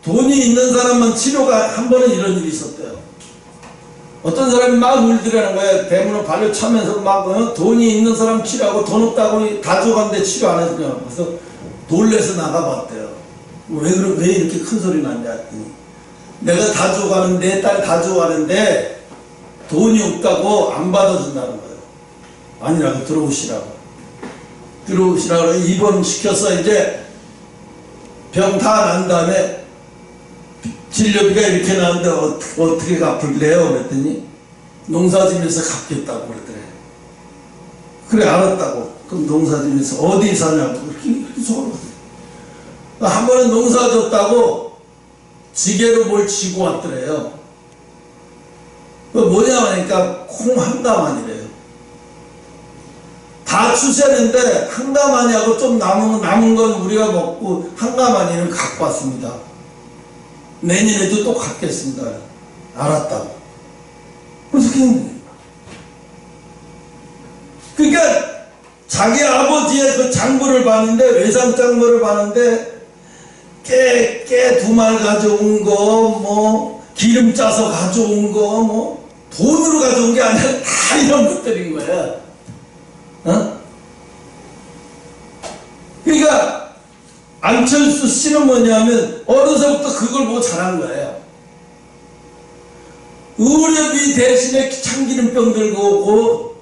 돈이 있는 사람만 치료가, 한 번은 이런 일이 있었대요. 어떤 사람이 막 울더라는 거예요. 대문을 발로 차면서 막 돈이 있는 사람 치료하고 돈 없다고 다 줘갔는데 치료 안 해주냐고. 그래서 놀래서 나가봤대요. 왜 이렇게 큰 소리 났냐 했더니, 내가 다 줘가는데, 내 딸 다 줘가는데 돈이 없다고 안 받아준다는 거예요. 아니라고, 들어오시라고 입원시켜서 이제 병 다 난 다음에 진료비가 이렇게 나는데 어떻게 갚을래요? 그랬더니 농사지면서 갚겠다고 그러더래. 그래, 알았다고. 그럼 농사지면서 어디 사냐고 그렇게 속았어요. 한 번은 농사 졌다고 지게로 뭘 쥐고 왔더래요. 그 뭐냐 하니까 콩 한 가마니래요. 다 추세는데 한 가마니하고 좀 남은 건 우리가 먹고 한 가마니를 갖고 왔습니다. 내년에도 또 갖겠습니다. 알았다고. 그래서 그러니까 자기 아버지의 그 장부를 봤는데, 외상 장부를 봤는데 깨 두 말 가져온 거, 뭐 기름 짜서 가져온 거, 뭐 돈으로 가져온 게 아니라 다 이런 것들인 거야. 어? 그러니까 안철수 씨는 뭐냐면 어려서부터 그걸 보고 자란 거예요. 의료비 대신에 참기름병 들고 오고,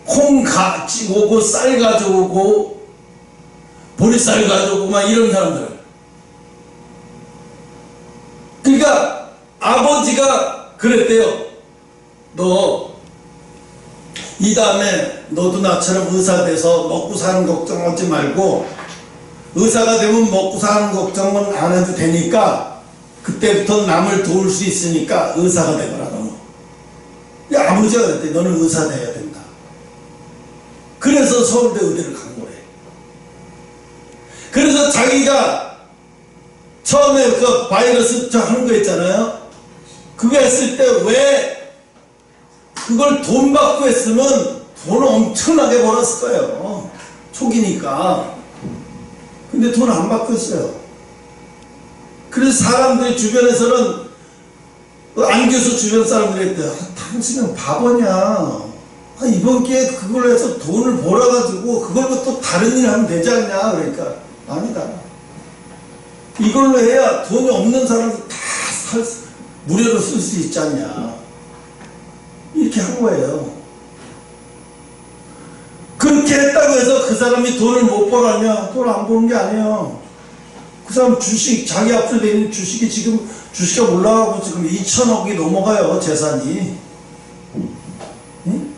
콩 가지고 오고, 쌀 가져오고, 보리쌀 가져오고 막 이런 사람들. 그러니까 아버지가 그랬대요. 너 이 다음에 너도 나처럼 의사 돼서 먹고 사는 걱정하지 말고, 의사가 되면 먹고 사는 걱정은 안 해도 되니까 그때부터 남을 도울 수 있으니까 의사가 되거라. 너는. 아버지가 그랬대. 너는 의사 돼야 된다. 그래서 서울대 의대를 간 거래. 그래서 자기가 처음에 그 바이러스 하는 거 있잖아요. 그거 했을 때 왜 그걸 돈 받고 했으면 돈을 엄청나게 벌었을 거예요. 초기니까. 근데 돈 안 받고 했어요. 그래서 사람들이 주변에서는, 안 교수 주변 사람들이 했대요. 당신은 바보냐. 이번 기회에 그걸 해서 돈을 벌어가지고 그걸로 또 다른 일 하면 되지 않냐. 그러니까 아니다. 이걸로 해야 돈이 없는 사람도 다 무료로 쓸 수 있지 않냐. 이렇게 한 거예요. 그렇게 했다고 해서 그 사람이 돈을 못 벌었냐? 돈 안 버는 게 아니에요. 그 사람 주식, 자기 앞으로 돼 있는 주식이 지금, 주식이 올라가고 지금 2천억이 넘어가요, 재산이. 응?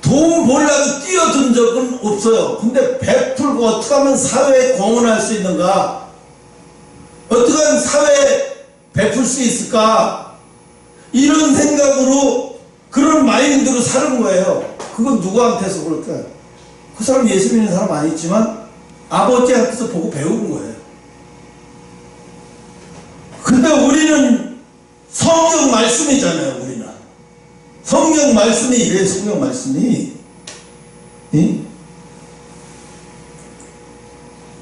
돈 벌려고 뛰어든 적은 없어요. 근데 베풀고 어떻게 하면 사회에 공헌할 수 있는가? 어떻게 하면 사회에 베풀 수 있을까? 이런 생각으로, 그런 마인드로 사는 거예요. 그건 누구한테서 그럴까요? 그 사람 예수 믿는 사람 아니지만 아버지한테서 보고 배운 거예요. 근데 우리는 성경 말씀이잖아요. 우리는 성경 말씀이 이래요. 성경 말씀이. 응?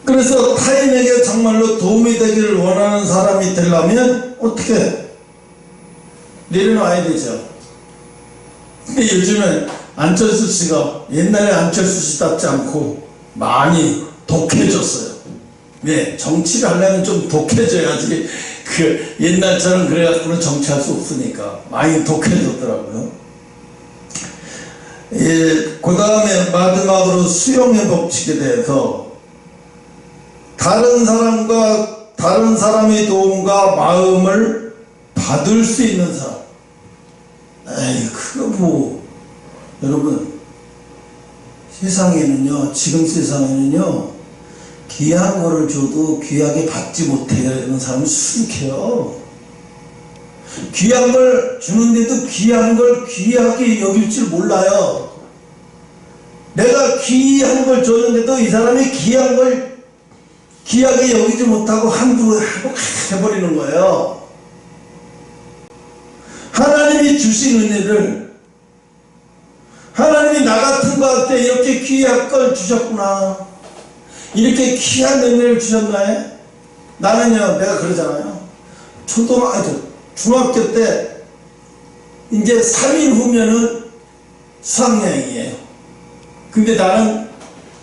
그래서 타인에게 정말로 도움이 되기를 원하는 사람이 되려면 어떻게 내려놔야 되죠. 근데 요즘은 안철수 씨가 옛날에 안철수 씨답지 않고 많이 독해졌어요. 네, 정치를 하려면 좀 독해져야지 그 옛날처럼 그래갖고는 정치할 수 없으니까 많이 독해졌더라고요. 예, 그 다음에 마지막으로 수용의 법칙에 대해서 다른 사람의 도움과 마음을 받을 수 있는 사람. 에이, 그거 뭐, 여러분, 세상에는요, 지금 세상에는요, 귀한 거를 줘도 귀하게 받지 못하는 사람이 수룩해요. 귀한 걸 주는데도 귀한 걸 귀하게 여길 줄 몰라요. 내가 귀한 걸 줬는데도 이 사람이 귀한 걸 귀하게 여기지 못하고 함부로 해버리는 거예요. 하나님이 주신 은혜를, 하나님이 나 같은 거한테 이렇게 귀한 걸 주셨구나, 이렇게 귀한 은혜를 주셨나요? 나는요, 내가 그러잖아요. 중학교 때 이제 3일 후면은 수학여행이에요. 근데 나는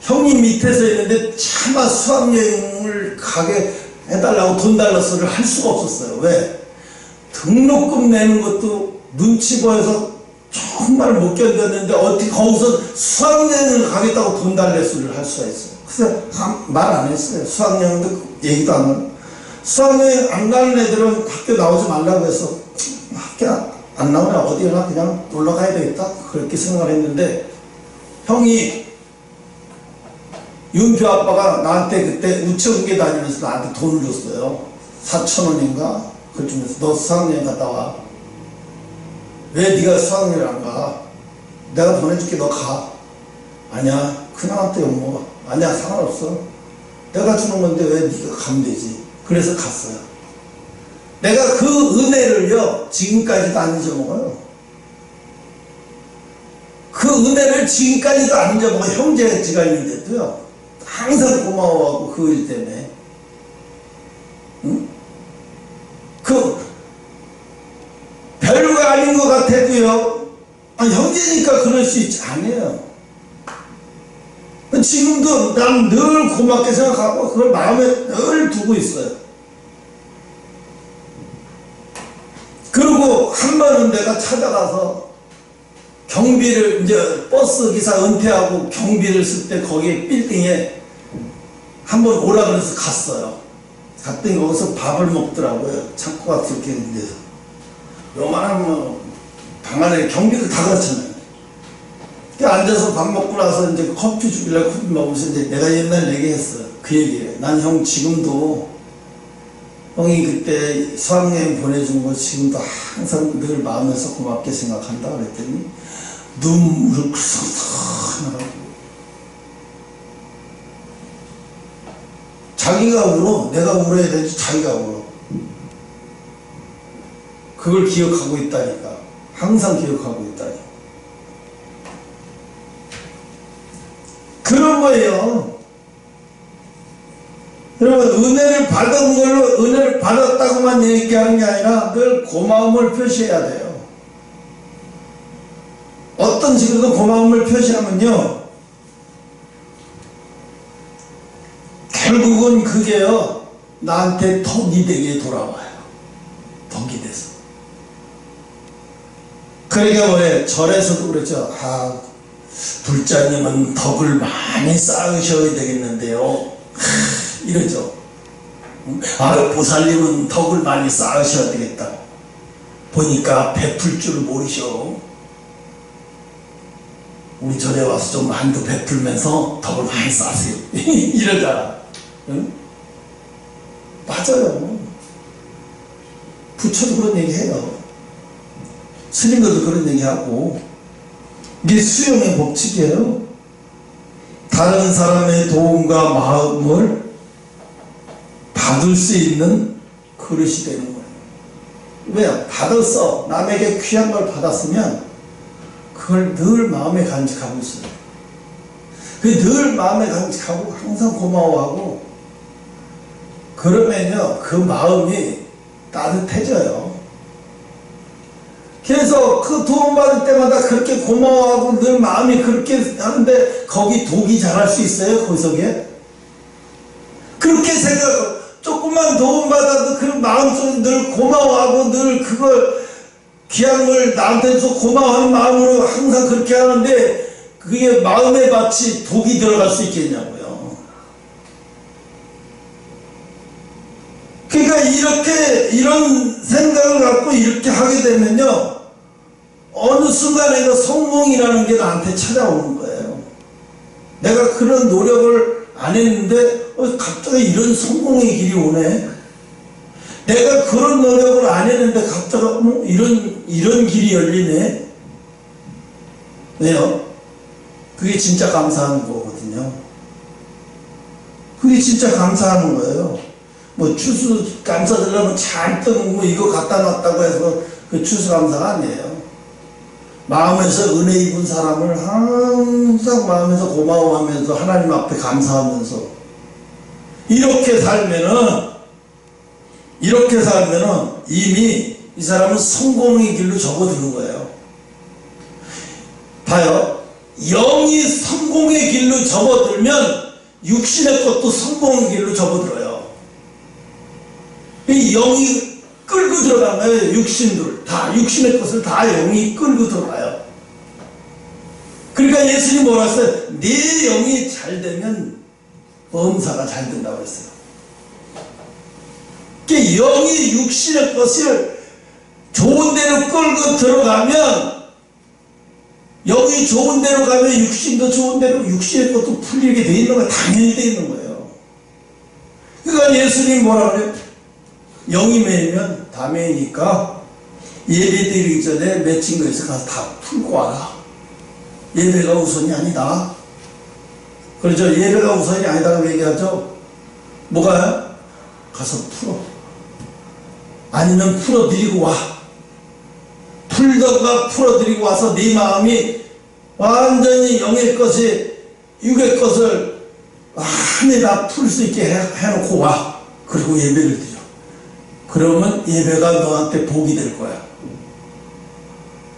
형님 밑에서 있는데 차마 수학여행을 가게 해달라고 돈 달라 소리를 할 수가 없었어요. 왜? 등록금 내는 것도 눈치 보여서 정말 못 견뎠는데 어떻게 거기서 수학여행을 가겠다고 돈 달래 소리를 할 수가 있어요. 그래서 말 안 했어요. 수학여행도 얘기도 안 하고. 수학여행 안 가는 애들은 학교 나오지 말라고 해서 학교 안 나오면 어디나 그냥 놀러 가야 되겠다 그렇게 생각을 했는데, 형이 윤표 아빠가 나한테 그때 우체국에 다니면서 나한테 돈을 줬어요. 4,000원인가? 그쯤에서 너 수학여행 갔다 와. 왜 네가 수학여행을 안 가? 내가 보내줄게. 너 가. 아니야. 큰형한테 욕먹어. 아니야. 상관없어. 내가 주는 건데 왜 네가 가면 되지. 그래서 갔어요. 내가 그 은혜를요 지금까지도 안 잊어먹어요. 그 은혜를 지금까지도 안 잊어먹어. 형제가 있는데도요 항상 고마워하고 그 일 때문에. 응? 그 별거 아닌 것 같아도요 형제니까 그럴 수 있지. 아니에요. 지금도 난 늘 고맙게 생각하고 그걸 마음에 늘 두고 있어요. 그리고 한 번은 내가 찾아가서 경비를 이제 버스 기사 은퇴하고 경비를 쓸 때 거기 빌딩에 한번 오라 그래서 갔어요. 갔더니 거기서 밥을 먹더라고요. 창고가 그렇게 있는 데서. 요만한 방 안에 경비를 다 그렇잖아요. 앉아서 밥 먹고 나서 이제 커피 주길래 커피 먹으면서 이제 내가 옛날 얘기했어요. 그 얘기를. 난 형 지금도 형이 그때 수학여행 보내준 거 지금도 항상 늘 마음에서 고맙게 생각한다 그랬더니 눈물을 크석크석 나라고. 자기가 울어. 내가 울어야 되지. 자기가 울어. 그걸 기억하고 있다니까. 항상 기억하고 있다니까. 그런 거예요. 여러분, 은혜를 받은 걸로 은혜를 받았다고만 얘기하는 게 아니라 늘 고마움을 표시해야 돼요. 어떤 식으로 고마움을 표시하면요 결국은 그게요 나한테 덕이 되게 돌아와요. 덕이 돼서. 그러니까 왜 절에서도 그렇죠. 불자님은 덕을 많이 쌓으셔야 되겠는데요 이러죠. 보살님은 덕을 많이 쌓으셔야 되겠다. 보니까 베풀 줄 모르셔. 우리 절에 와서 좀 만두 베풀면서 덕을 많이 쌓으세요 이러잖아. 응? 맞아요. 부처도 그런 얘기해요. 스님들도 그런 얘기하고. 이게 수용의 법칙이에요. 다른 사람의 도움과 마음을 받을 수 있는 그릇이 되는 거예요. 왜? 받았어. 남에게 귀한 걸 받았으면 그걸 늘 마음에 간직하고 있어요. 늘 마음에 간직하고 항상 고마워하고 그러면요 그 마음이 따뜻해져요. 그래서 그 도움받을 때마다 그렇게 고마워하고 늘 마음이 그렇게 하는데 거기 독이 자랄 수 있어요? 거기서게? 그렇게 조금만 도움받아도 그 마음속에 늘 고마워하고 늘 그걸 귀한 걸 나한테 줘 고마워하는 마음으로 항상 그렇게 하는데 그게 마음에 마치 독이 들어갈 수 있겠냐고요. 그러니까 이런 생각을 갖고 이렇게 하게 되면요 어느 순간에 그 성공이라는 게 나한테 찾아오는 거예요. 내가 그런 노력을 안 했는데 갑자기 이런 성공의 길이 오네. 내가 그런 노력을 안 했는데 갑자기 이런 길이 열리네. 왜요? 그게 진짜 감사한 거거든요. 그게 진짜 감사하는 거예요. 추수 감사드리려면 잔뜩 이거 갖다 놨다고 해서 그 추수감사가 아니에요. 마음에서 은혜 입은 사람을 항상 마음에서 고마워하면서 하나님 앞에 감사하면서 이렇게 살면은 이미 이 사람은 성공의 길로 접어드는 거예요. 봐요. 영이 성공의 길로 접어들면 육신의 것도 성공의 길로 접어들어요. 이 영이 끌고 들어간 거예요. 육신의 것을 다 영이 끌고 들어가요. 그러니까 예수님이 뭐라 했어요? 네 영이 잘 되면 범사가 잘 된다고 했어요. 그러니까 영이 육신의 것을 좋은 데로 끌고 들어가면 영이 좋은 데로 가면 육신도 좋은 데로 육신의 것도 풀리게 돼 있는 거예요. 당연히 돼 있는 거예요. 그러니까 예수님이 뭐라 그래요? 영이 매이면 다 매이니까 예배 드리기 전에 맺힌 거에서 가서 다 풀고 와라. 예배가 우선이 아니다. 그렇죠? 예배가 우선이 아니다라고 얘기하죠. 뭐가요? 가서 풀어. 아니면 풀어드리고 와. 풀던가 풀어드리고 와서 네 마음이 완전히 영의 것이 육의 것을 완전히 다 풀 수 있게 해놓고 와. 그리고 예배를 드려. 그러면 예배가 너한테 복이 될 거야.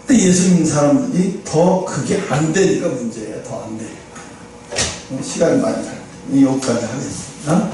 근데 예수 믿는 사람들이 더 그게 안 되니까 문제예요. 더 안 되니까. 시간이 많이 가요. 여기까지 하겠습니다.